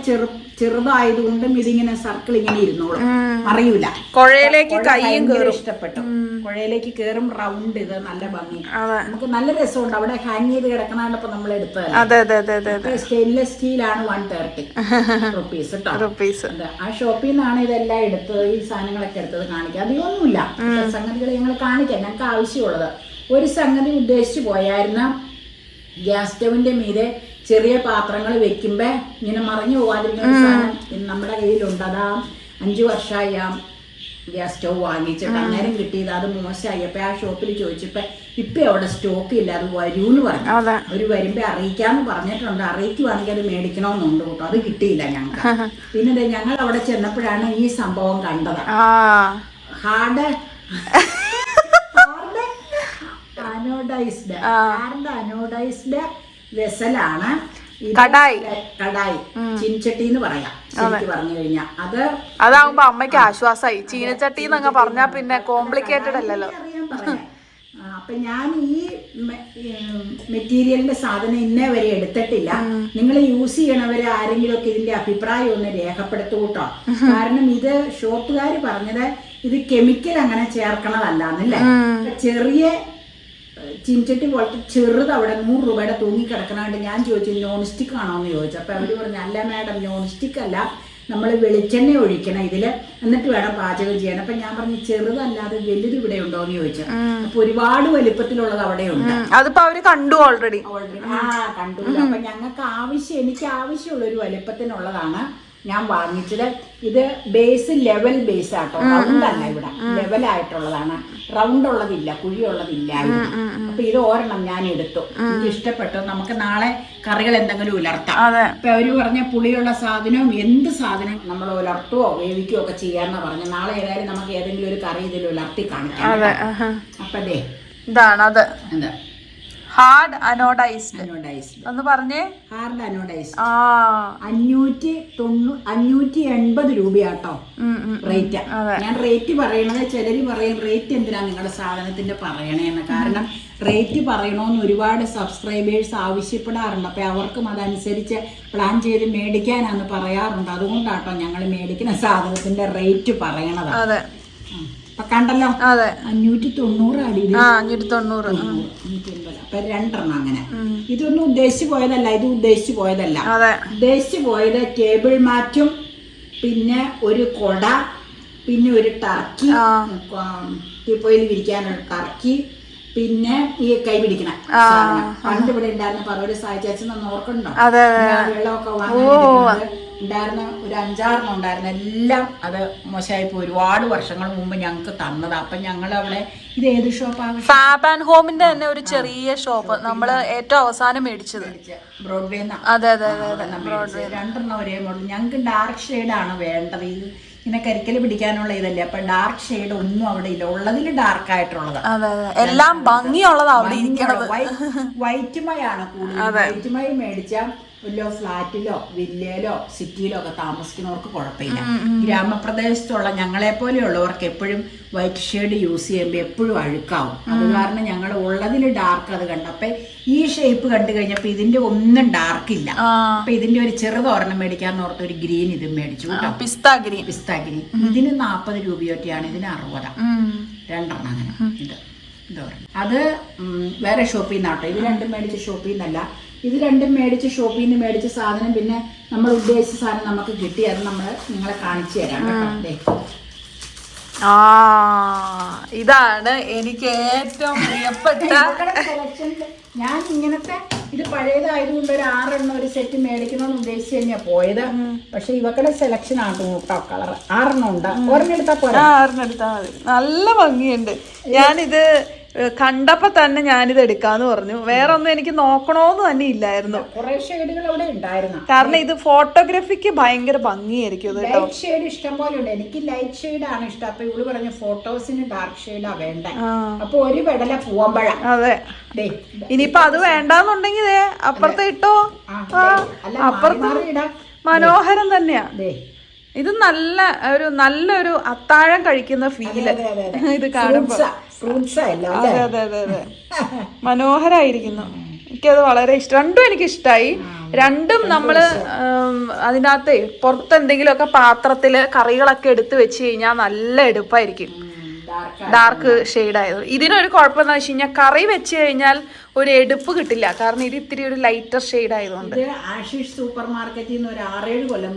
ചെറുതായതുകൊണ്ടും ഇതിങ്ങനെ സർക്കിൾ ഇങ്ങനെ ഇരുന്നോളും, അറിയൂല. കുഴയിലേക്ക് കൈയും കയറും. ഇഷ്ടപ്പെട്ടു. കുഴയിലേക്ക് കയറും. റൗണ്ട്, ഇത് നല്ല ഭംഗി. നമുക്ക് നല്ല രസമുണ്ട്. അവിടെ ഹാങ് ചെയ്ത് കിടക്കണപ്പോ നമ്മൾ എടുത്തത് സ്റ്റെയിൻലെസ് സ്റ്റീലാണ്. 130 റുപ്പീസ് കേട്ടോ. ആ ഷോപ്പിൽ നിന്നാണ് ഇതെല്ലാം എടുത്തത്. ഈ സാധനങ്ങളൊക്കെ എടുത്തത് കാണിക്കാം. അധികമൊന്നുമില്ല. സംഗതികൾ ഞങ്ങൾ കാണിക്കാം. ഞങ്ങൾക്ക് ആവശ്യമുള്ളത് ഒരു സംഗതി ഉദ്ദേശിച്ചു പോയായിരുന്ന ഗ്യാസ് സ്റ്റവിന്റെ മീതെ ചെറിയ പാത്രങ്ങൾ വെക്കുമ്പോ ഇങ്ങനെ മറിഞ്ഞു പോകാതിരിക്കുന്ന സാധനം നമ്മുടെ കയ്യിലുണ്ട്. അതാ 5 വർഷമായി ആ ഗ്യാസ് സ്റ്റവ് വാങ്ങിച്ചിട്ട്. അന്നേരം കിട്ടിയത് അത് മോശമായി. അപ്പൊ ആ ഷോപ്പിൽ ചോദിച്ചപ്പോ ഇപ്പൊ അവിടെ സ്റ്റോക്ക് ഇല്ല, അത് വരൂന്ന് പറഞ്ഞു. അവര് വരുമ്പോ അറിയിക്കാന്ന് പറഞ്ഞിട്ടുണ്ട്. അറിയിക്കുവാണെങ്കിൽ അത് മേടിക്കണമെന്നുണ്ട് കേട്ടോ. അത് കിട്ടിയില്ല ഞങ്ങൾക്ക്. പിന്നെ ഞങ്ങൾ അവിടെ ചെന്നപ്പോഴാണ് ഈ സംഭവം കണ്ടത്. ഹാർഡ് അനോഡൈസ്ഡ് വെസലാണ് കടായി. ചീനച്ചട്ടി എന്ന് പറയാം ശരിക്കും പറഞ്ഞു കഴിഞ്ഞാൽ. അതാവുമ്പോ അമ്മയ്ക്ക് ആശ്വാസമായി. ചീനച്ചട്ടി എന്നങ്ങ് പറഞ്ഞാ പിന്നെ കോംപ്ലിക്കേറ്റഡ് അല്ലല്ലോ. അപ്പൊ ഞാൻ ഈ മെറ്റീരിയലിന്റെ സാധനം ഇന്നേ വരെ എടുത്തിട്ടില്ല. നിങ്ങൾ യൂസ് ചെയ്യണവരെ ആരെങ്കിലും ഒക്കെ ഇതിന്റെ അഭിപ്രായം ഒന്ന് രേഖപ്പെടുത്തൂട്ടോ. കാരണം ഇത് ഷോപ്പുകാർ പറഞ്ഞത് ഇത് കെമിക്കൽ അങ്ങനെ ചേർക്കണതല്ലാന്നല്ലേ. ചെറിയ ചീനച്ചട്ടി പോലത്തെ ചെറുത് അവിടെ 100 രൂപയുടെ തൂങ്ങിക്കിടക്കണാണ്ട് ഞാൻ ചോദിച്ചു നോൺ സ്റ്റിക്ക് ആണോ എന്ന് ചോദിച്ചു. അപ്പൊ അവര് പറഞ്ഞു അല്ല മാഡം, നോൺ സ്റ്റിക്ക് അല്ല, നമ്മൾ വെളിച്ചെണ്ണ ഒഴിക്കണം ഇതില്, എന്നിട്ട് വേണം പാചകം ചെയ്യാൻ. അപ്പൊ ഞാൻ പറഞ്ഞു ചെറുതല്ലാതെ വലുത് ഇവിടെ ഉണ്ടോ എന്ന് ചോദിച്ചു. അപ്പൊ ഒരുപാട് വലിപ്പത്തിലുള്ളത് അവിടെ ഉണ്ട്. അതിപ്പോ അവര് കണ്ടു ഓൾറെഡി. കണ്ടു. അപ്പൊ ഞങ്ങൾക്ക് എനിക്ക് ആവശ്യമുള്ള ഒരു വലിപ്പത്തിനുള്ളതാണ് ഞാൻ വാങ്ങിച്ചത്. ഇത് ബേസ് ലെവൽ ബേസ് ആട്ടോ, റൗണ്ട് അല്ല. ഇവിടെ ലെവലായിട്ടുള്ളതാണ്. റൗണ്ട് ഉള്ളതില്ല, കുഴിയുള്ളതില്ല. അപ്പൊ ഇത് ഒരെണ്ണം ഞാൻ എടുത്തു. എനിക്ക് ഇഷ്ടപ്പെട്ടു. നമുക്ക് നാളെ കറികൾ എന്തെങ്കിലും ഉലർത്താം. അപ്പൊ അവര് പറഞ്ഞ പുളിയുള്ള സാധനവും എന്ത് സാധനം നമ്മൾ ഉലർത്തുവോ വേവിക്കുകയോ ഒക്കെ ചെയ്യാന്നാ പറഞ്ഞു. നാളെ ഏതായാലും നമുക്ക് ഏതെങ്കിലും ഒരു കറി ഇതിൽ ഉലർത്തി കാണിക്കാം. അപ്പൊ ദേ ഇതാണ് അത്. എന്താ ഹാർഡ് അനോഡൈസ്ഡ് ഒന്ന് പറഞ്ഞേ. ഹാർഡ് അനോഡൈസ്ഡ് 580 രൂപയാട്ടോ റേറ്റ്. ഞാൻ റേറ്റ് പറയണത് ചിലര് പറയും റേറ്റ് എന്തിനാ നിങ്ങളുടെ സാധനത്തിന്റെ പറയണേന്ന്. കാരണം റേറ്റ് പറയണോന്ന് ഒരുപാട് സബ്സ്ക്രൈബേഴ്സ് ആവശ്യപ്പെടാറുണ്ട്. അപ്പൊ അവർക്കും അതനുസരിച്ച് പ്ലാൻ ചെയ്ത് മേടിക്കാനാന്ന് പറയാറുണ്ട്. അതുകൊണ്ടാട്ടോ ഞങ്ങൾ മേടിക്കുന്ന സാധനത്തിന്റെ റേറ്റ് പറയണത്. അപ്പൊ കണ്ടല്ലോ, 590 അടി. 590. അപ്പൊ 2 അങ്ങനെ. ഇതൊന്നും ഉദ്ദേശിച്ചു പോയതല്ല. ഇത് ഉദ്ദേശിച്ചു പോയതല്ല. ഉദ്ദേശിച്ചു പോയത് ടേബിൾ മാറ്റും, പിന്നെ ഒരു കൊട, പിന്നെ ഒരു ടർക്കി, ടീപ്പോയിൽ വിരിക്കാനൊരു ടർക്കി, പിന്നെ ഈ കൈ പിടിക്കണ പണ്ട് ഇവിടെ ഉണ്ടായിരുന്ന പറവൂര് സായിച്ചാച്ചൻ ഓർക്കുന്നുണ്ടോ? വെള്ളമൊക്കെ വാങ്ങാൻ ഉണ്ടായിരുന്ന ഒരു 5-6 ഉണ്ടായിരുന്നു. എല്ലാം അത് മോശമായിപ്പോ ഒരുപാട് വർഷങ്ങൾ മുമ്പ് ഞങ്ങൾക്ക് തന്നത്. അപ്പൊ ഞങ്ങൾ അവിടെ ഇത് ഏത് ഷോപ്പാണ്? ഫാബ് ആൻഡ് ഹോമിന്റെ തന്നെ ഒരു ചെറിയ ഷോപ്പ്. നമ്മള് ഏറ്റവും അവസാനം മേടിച്ചത് ബ്രോഡ്വേ. 2 ഒരേ മോഡൽ. ഞങ്ങൾക്ക് ഡാർക്ക് ഷെയ്ഡാണ് വേണ്ടത്. ഇത് ഇങ്ങനെ കരിക്കല് പിടിക്കാനുള്ള ഇതല്ലേ. അപ്പൊ ഡാർക്ക് ഷെയ്ഡ് ഒന്നും അവിടെ ഇല്ല. ഉള്ളതിൽ ഡാർക്ക് ആയിട്ടുള്ളത് എല്ലാം ഭംഗിയുള്ളതാ അവിടെ ഇരിക്കണത്. വൈറ്റ് മയാണ് കൂടുതൽ. വൈറ്റ് മൈ മേടിച്ച വല്ലോ ഫ്ലാറ്റിലോ വില്ലയിലോ സിറ്റിയിലോ ഒക്കെ താമസിക്കുന്നവർക്ക് കുഴപ്പമില്ല. ഗ്രാമപ്രദേശത്തുള്ള ഞങ്ങളെ പോലെയുള്ളവർക്ക് എപ്പോഴും വൈറ്റ് ഷെയ്ഡ് യൂസ് ചെയ്യുമ്പോൾ എപ്പോഴും അഴുക്കാവും. അത് കാരണം ഞങ്ങൾ ഉള്ളതിൽ ഡാർക്ക് അത് കണ്ടപ്പോൾ ഈ ഷേപ്പ് കണ്ടു കഴിഞ്ഞപ്പോൾ ഇതിന്റെ ഒന്നും ഡാർക്ക് ഇല്ല. അപ്പൊ ഇതിന്റെ ഒരു ചെറുത് ഒരെണ്ണം മേടിക്കാന്ന് ഓർത്ത് ഒരു ഗ്രീൻ ഇത് മേടിച്ചു കേട്ടോ, പിസ്ത ഗ്രീൻ. ഇതിന് 40 രൂപയൊക്കെയാണ്, ഇതിന് 60. രണ്ടെണ്ണം അങ്ങനെ. ഇത് അത് വേറെ ഷോപ്പിൽ നിന്നാട്ടോ. ഇത് രണ്ടും മേടിച്ച ഷോപ്പിൽ നിന്നല്ല. ഇത് രണ്ടും മേടിച്ച് ഷോപ്പിൽ നിന്ന് മേടിച്ച സാധനം പിന്നെ നമ്മൾ ഉദ്ദേശിച്ച സാധനം നമുക്ക് കിട്ടി. അത് നമ്മൾ നിങ്ങളെ കാണിച്ചു തരാം കേട്ടോ. ഇതാണ് എനിക്ക് ഏറ്റവും പ്രിയപ്പെട്ട സെലക്ഷനിൽ ഞാൻ ഇങ്ങനത്തെ ഇത് പഴയതായതുകൊണ്ട് ഒരു 6 എണ്ണം ഒരു സെറ്റ് മേടിക്കണമെന്ന് ഉദ്ദേശിച്ച് തന്നെയാ പോയത്. പക്ഷെ ഇവക്കടെ സെലക്ഷൻ ആണ് കേട്ടോ. കളർ 6 എണ്ണം ഉണ്ട്. ഒരെണ്ണം എടുത്താൽ പോരാ, 6 എടുത്താൽ മതി. നല്ല ഭംഗിയുണ്ട്. ഞാനിത് കണ്ടപ്പോ തന്നെ ഞാനിത് എടുക്കാന്ന് പറഞ്ഞു. വേറെ ഒന്നും എനിക്ക് നോക്കണോന്ന് തന്നെ ഇല്ലായിരുന്നു. കുറെ ഷെയ്ഡുകൾ അവിടെ ഉണ്ടായിരുന്നു. കാരണം ഇത് ഫോട്ടോഗ്രാഫിക്ക് ഭയങ്കര ഭംഗിയായിരിക്കും. ലൈറ്റ് ഷെയ്ഡ് ഇഷ്ടം പോലെ ഉണ്ട്. എനിക്ക് ലൈറ്റ് ഷെയ്ഡ് ആണ് ഇഷ്ടം. അപ്പൊ ഇവള് പറഞ്ഞ ഫോട്ടോസിന് ഡാർക്ക് ഷെയ്ഡാ വേണ്ട. അപ്പൊ ഒരു വെടല പൂവമ്പഴം. അതെ, ഇനിയിപ്പൊ അത് വേണ്ടാന്നുണ്ടെങ്കിൽ അപ്പുറത്തെ ഇട്ടോ. അപ്പുറത്ത് മനോഹരം തന്നെയാ. ഇത് നല്ലൊരു അത്താഴം കഴിക്കുന്ന ഫീല് ഇത് കാണുമ്പോ. അതെ അതെ അതെ അതെ, മനോഹരായിരിക്കുന്നു. എനിക്കത് വളരെ ഇഷ്ടം. രണ്ടും എനിക്ക് ഇഷ്ടമായി. രണ്ടും നമ്മള് അതിനകത്ത് പുറത്ത് എന്തെങ്കിലുമൊക്കെ പാത്രത്തില് കറികളൊക്കെ എടുത്ത് വെച്ച് കഴിഞ്ഞാൽ നല്ല എടുപ്പായിരിക്കും. ഡാർക്ക് ഷെയ്ഡ് ആയത്. ഇതിനൊരു കുഴപ്പം എന്താ വെച്ച് കഴിഞ്ഞാൽ കറി വെച്ച് കഴിഞ്ഞാൽ ഒരു എടുപ്പ് കിട്ടില്ല. കാരണം ഇത് ഇത്തിരി ഒരു ലൈറ്റർ ഷെയ്ഡ് ആയതുകൊണ്ട്. ആശിഷ് സൂപ്പർ മാർക്കറ്റിൽ നിന്ന് ഒരു 6-7 കൊല്ലം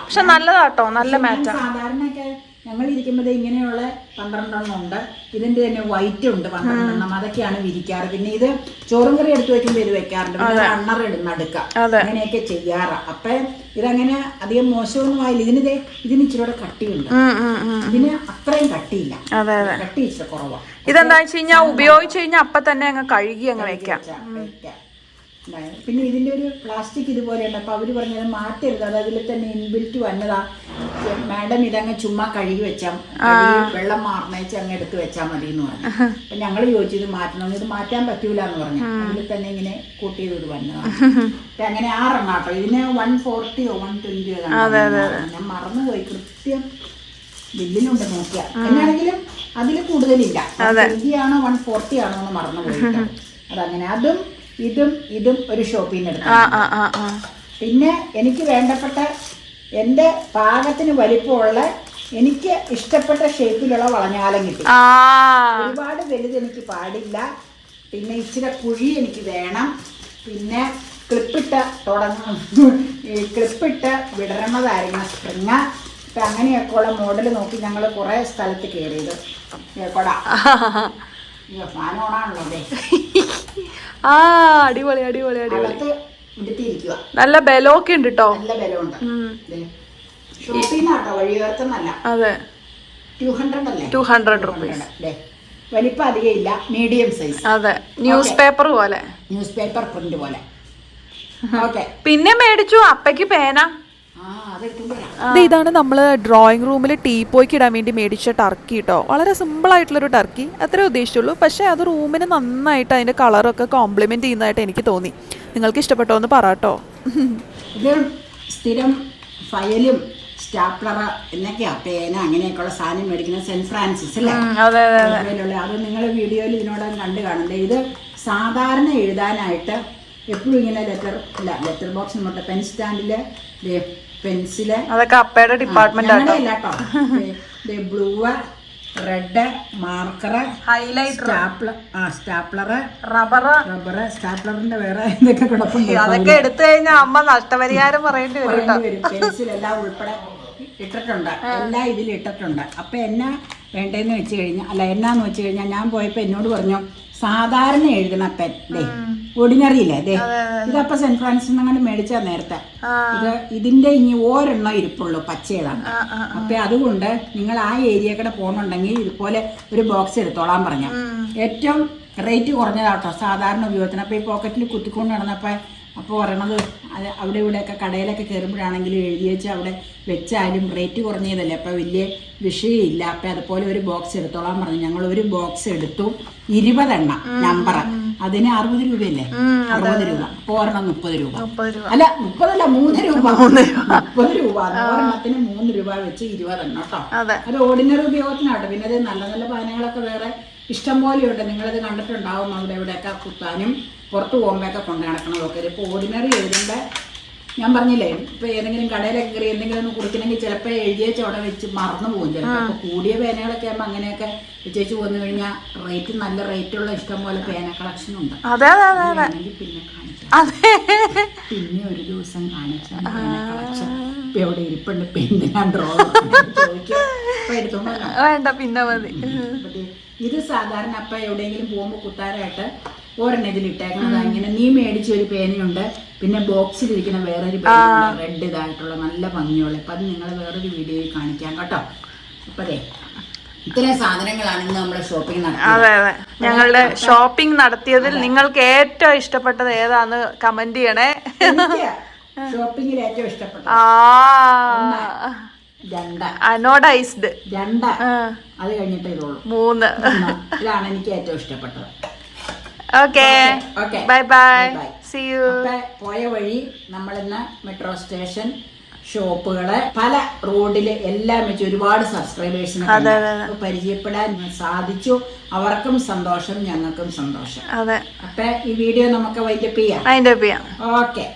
പക്ഷെ നല്ലതാട്ടോ, നല്ല മാറ്റാ. സാധാരണയൊക്കെ ഞങ്ങൾ ഇരിക്കുമ്പോൾ ഇങ്ങനെയുള്ള 12 എണ്ണം ഉണ്ട്. ഇതിന്റെ തന്നെ വൈറ്റ് ഉണ്ട് 12 എണ്ണം. അതൊക്കെയാണ് വിരിക്കാറ്. പിന്നെ ഇത് ചോറും കറി എടുത്ത് വെക്കുമ്പോൾ ഇത് വെക്കാറുണ്ട്. പിന്നെ റണ്ണർ നടുക്ക അങ്ങനെയൊക്കെ ചെയ്യാറ്. അപ്പൊ ഇതങ്ങനെ അധികം മോശമൊന്നും ആയില്ല. ഇതിന് ഇച്ചിരി കൂടെ കട്ടിയുണ്ട്. ഇതിന് അത്രയും കട്ടിയില്ല, കട്ടി ഇച്ചിരി കുറവാണ്. ഇതെന്താ വെച്ച് കഴിഞ്ഞാൽ ഉപയോഗിച്ച് കഴിഞ്ഞാൽ അപ്പൊ തന്നെ അങ്ങ് കഴുകി അങ്ങ് വെക്കാം. പിന്നെ ഇതിന്റെ ഒരു പ്ലാസ്റ്റിക് ഇതുപോലെയുണ്ട്. അപ്പൊ അവര് പറഞ്ഞത് മാറ്റരുത്, അത് അതിൽ തന്നെ ഇൻബിൽറ്റ് വന്നതാ. മാഡം ഇതങ്ങ് ചുമ്മാ കഴുകി വെച്ചാൽ വെള്ളം മാറണേച്ച് അങ്ങ് എടുത്ത് വെച്ചാൽ മതി എന്ന് പറഞ്ഞു. അപ്പൊ ഞങ്ങൾ ചോദിച്ചു ഇത് മാറ്റണം. ഇത് മാറ്റാൻ പറ്റൂല എന്ന് പറഞ്ഞു. അതിൽ തന്നെ ഇങ്ങനെ കൂട്ടിയത് ഇത് വന്നതാണ്. അപ്പൊ അങ്ങനെ 6 എണ്ണം കേട്ടോ. ഇതിന് 140 120 ഞാൻ മറന്നുപോയി കൃത്യം. ബില്ലിനുണ്ട് നോക്കിയാ. എന്നാണെങ്കിലും അതിൽ കൂടുതലില്ല. 20 ആണോ 140 ആണോ എന്ന് മറന്നുപോയി. അതങ്ങനെ ഇതും ഒരു ഷോപ്പിൽ നിന്ന് എടുത്തു. പിന്നെ എനിക്ക് വേണ്ടപ്പെട്ട എൻ്റെ പാകത്തിന് വലിപ്പമുള്ള എനിക്ക് ഇഷ്ടപ്പെട്ട ഷേപ്പിലുള്ള വളഞ്ഞാലം കിട്ടി. ഒരുപാട് വലുത് എനിക്ക് പാടില്ല. പിന്നെ ഇച്ചിരി കുഴി എനിക്ക് വേണം. പിന്നെ ക്ലിപ്പിട്ട് വിടരണതായിരുന്നു സ്പ്രിങ്. അപ്പം അങ്ങനെയൊക്കെ ഉള്ള മോഡൽ നോക്കി ഞങ്ങൾ കുറേ സ്ഥലത്ത് കയറിയത്. കൊടാ ഫാൻ ഓണാണല്ലോ. അടിപൊളി അടിപൊളി അടിപൊളി. നല്ല ബലമൊക്കെ ഉണ്ട് കേട്ടോ. നല്ല ബലമുണ്ട്. ഷോപ്പിൽ നിന്നാട്ടോ, വഴിയോരത്തുന്നല്ല. അതെ, 200 റുപ്പീസ്. വലിപ്പം അധികം ഇല്ല, മീഡിയം സൈസ്. അതെ, ന്യൂസ് പേപ്പർ പ്രിന്റ് പോലെ. പിന്നെ മേടിച്ചു അപ്പയ്ക്ക് പേന. ഇതാണ് നമ്മൾ ഡ്രോയിങ് റൂമിൽ ടീപ്പോയ്ക്ക് ഇടാൻ വേണ്ടി മേടിച്ച ടർക്കി കേട്ടോ. വളരെ സിമ്പിളായിട്ടുള്ളൊരു ടർക്കി, അത്രേ ഉദ്ദേശിച്ചുള്ളൂ. പക്ഷേ അത് റൂമിന് നന്നായിട്ട് അതിൻ്റെ കളറൊക്കെ കോംപ്ലിമെൻറ്റ് ചെയ്യുന്നതായിട്ട് എനിക്ക് തോന്നി. നിങ്ങൾക്ക് ഇഷ്ടപ്പെട്ടോ എന്ന് പറയാട്ടോ. ഇത് സ്ഥിരം ഫയലും സ്റ്റാപ്ലർ എന്നൊക്കെയാ, പേന അങ്ങനെയൊക്കെയുള്ള സാധനം മേടിക്കുന്ന സെന്റ് ഫ്രാൻസിസ് അല്ലേ. അത് നിങ്ങൾ വീഡിയോയിൽ ഇതിനോടൊന്നും കണ്ടു കാണണ്ടേ. ഇത് സാധാരണ എഴുതാനായിട്ട് എപ്പോഴും ഇങ്ങനെ ലെറ്റർ ബോക്സ് നമ്മുടെ പെൻ സ്റ്റാൻഡില് പെൻസില് അതൊക്കെ അപ്പയുടെ department blue, red, marker, highlighter, stapler, rubber. സ്റ്റാപ്ലറിന്റെ വേറെ എന്തൊക്കെ കിടപ്പുണ്ട്. അതൊക്കെ എടുത്തു കഴിഞ്ഞാൽ അമ്മ നഷ്ടപരിഹാരം പറയേണ്ടി വരും. പെൻസിൽ എല്ലാം ഉൾപ്പെടെ ഇട്ടിട്ടുണ്ട്. എല്ലാം ഇതിൽ ഇട്ടിട്ടുണ്ട്. അപ്പൊ എന്നാ വേണ്ടതെന്ന് വെച്ച് കഴിഞ്ഞാൽ എന്നാന്ന് വെച്ച് കഴിഞ്ഞാൽ ഞാൻ പോയപ്പോ എന്നോട് പറഞ്ഞു സാധാരണ എഴുതണ പെൻ ഓർഡിനറി ഇല്ലേ അതെ. ഇതപ്പൊ സെന്റ് ഫ്രാൻസിസ് അങ്ങനെ മേടിച്ചാ നേരത്തെ. ഇതിന്റെ ഇനി ഒരെണ്ണം ഇരിപ്പുള്ളൂ, പച്ചയതാണ്. അപ്പൊ അതുകൊണ്ട് നിങ്ങൾ ആ ഏരിയ കൂടെ പോകുന്നുണ്ടെങ്കിൽ ഇതുപോലെ ഒരു ബോക്സ് എടുത്തോളാൻ പറഞ്ഞു. ഏറ്റവും റേറ്റ് കുറഞ്ഞതാട്ടോ സാധാരണ ഉപയോഗത്തിന്. അപ്പൊ ഈ പോക്കറ്റിൽ കുത്തിക്കൊണ്ട് നടന്നപ്പോ അപ്പോൾ പറയണത് അവിടെ ഇവിടെയൊക്കെ കടയിലൊക്കെ കയറുമ്പോഴാണെങ്കിലും എഴുതി വെച്ച് അവിടെ വെച്ചാലും റേറ്റ് കുറഞ്ഞതല്ലേ, അപ്പോൾ വലിയ വിഷയമില്ല. അപ്പം അതുപോലെ ഒരു ബോക്സ് എടുത്തോളാൻ പറഞ്ഞു. ഞങ്ങൾ ഒരു ബോക്സ് എടുത്തു, 20 എണ്ണം നമ്പർ. അതിന് 60 രൂപയല്ലേ, 60 രൂപ. ഒരെണ്ണം 30 രൂപ. 30 രൂപ. അല്ല 30 അല്ല 3 രൂപ. 30 രൂപ. ഒരെണ്ണത്തിന് 3 രൂപ വെച്ച് 20 എണ്ണം കേട്ടോ. അതെ. അത് ഓർഡിനറി ഉപയോഗത്തിനാട്ടോ. പിന്നെ അത് നല്ല നല്ല പാനങ്ങളൊക്കെ വേറെ ഇഷ്ടം പോലെയുണ്ട്. നിങ്ങളത് കണ്ടിട്ടുണ്ടാവും. അവിടെ ഇവിടെയൊക്കെ കുത്താനും പുറത്ത് പോകുമ്പോഴൊക്കെ കൊണ്ട് നടക്കണതൊക്കെ. ഇപ്പോൾ ഓർഡിനറി എഴുതുമ്പോൾ ഞാൻ പറഞ്ഞില്ലേ, ഇപ്പോൾ ഏതെങ്കിലും കടയിലൊക്കെ കയറി എന്തെങ്കിലും ഒന്ന് കുടിക്കണമെങ്കിൽ ചിലപ്പോൾ എഴുതിയേച്ച് അവിടെ വെച്ച് മറന്നു പോകും. ചിലപ്പോൾ അപ്പോൾ കൂടിയ പേനകളൊക്കെ ആകുമ്പോൾ അങ്ങനെയൊക്കെ വെച്ചേച്ച് പോന്നു കഴിഞ്ഞാൽ റേറ്റ് നല്ല റേറ്റുള്ള ഇഷ്ടം പോലെ പേന കളക്ഷൻ ഉണ്ട്. പിന്നെ കാണിച്ചു, പിന്നെ ഒരു ദിവസം കാണിച്ചു പേന കളക്ഷൻ എവിടെ ഇരിപ്പുണ്ട്. പിന്നെ ഞാൻ ഡ്രോ എടുത്തോണ്ട് വേണ്ട, പിന്നെ മതി. ഇത് സാധാരണ അപ്പം എവിടെയെങ്കിലും പോകുമ്പോൾ കുത്താനായിട്ട് ഒരെണ്ണം ഇതിലിട്ടേക്കുന്നത്. ഇങ്ങനെ നീ മേടിച്ച ഒരു പേനയുണ്ട്, പിന്നെ ബോക്സിലിരിക്കുന്ന വേറൊരു പേനയുണ്ട്, റെഡ് ഇതായിട്ടുള്ള നല്ല ഭംഗിയുള്ള. അപ്പം അത് നിങ്ങൾ വേറൊരു വീഡിയോയിൽ കാണിക്കാം കേട്ടോ. അപ്പം അതെ, ഇത്രയും സാധനങ്ങളാണ് ഇന്ന് നമ്മൾ ഷോപ്പിംഗ് നടത്തിയത്. അതെ അതെ, ഞങ്ങളുടെ ഷോപ്പിംഗ് നടത്തിയതിൽ നിങ്ങൾക്ക് ഏറ്റവും ഇഷ്ടപ്പെട്ടത് ഏതാന്ന് കമന്റ് ചെയ്യണേ. ഷോപ്പിംഗിൽ ഏറ്റവും ഇഷ്ടപ്പെട്ടത് അനോഡൈസ്ഡ് 2, അത് കഴിഞ്ഞിട്ടേ ഇതുള്ളൂ 3. ഇതാണ് എനിക്ക് ഏറ്റവും ഇഷ്ടപ്പെട്ടത്. Okay, bye bye, see you. പോയ വഴി നമ്മളിന്ന് മെട്രോ സ്റ്റേഷൻ, ഷോപ്പുകള്, പല റോഡില് എല്ലാം വെച്ച് ഒരുപാട് സബ്സ്ക്രൈബേഴ്സിനെ പരിചയപ്പെടാൻ സാധിച്ചു. അവർക്കും സന്തോഷം, ഞങ്ങൾക്കും സന്തോഷം. അതെ. അപ്പൊ ഈ വീഡിയോ നമുക്ക് വൈൻഡപ്പ് ചെയ്യാം. വൈൻഡപ്പ് ചെയ്യാം. ഓക്കെ.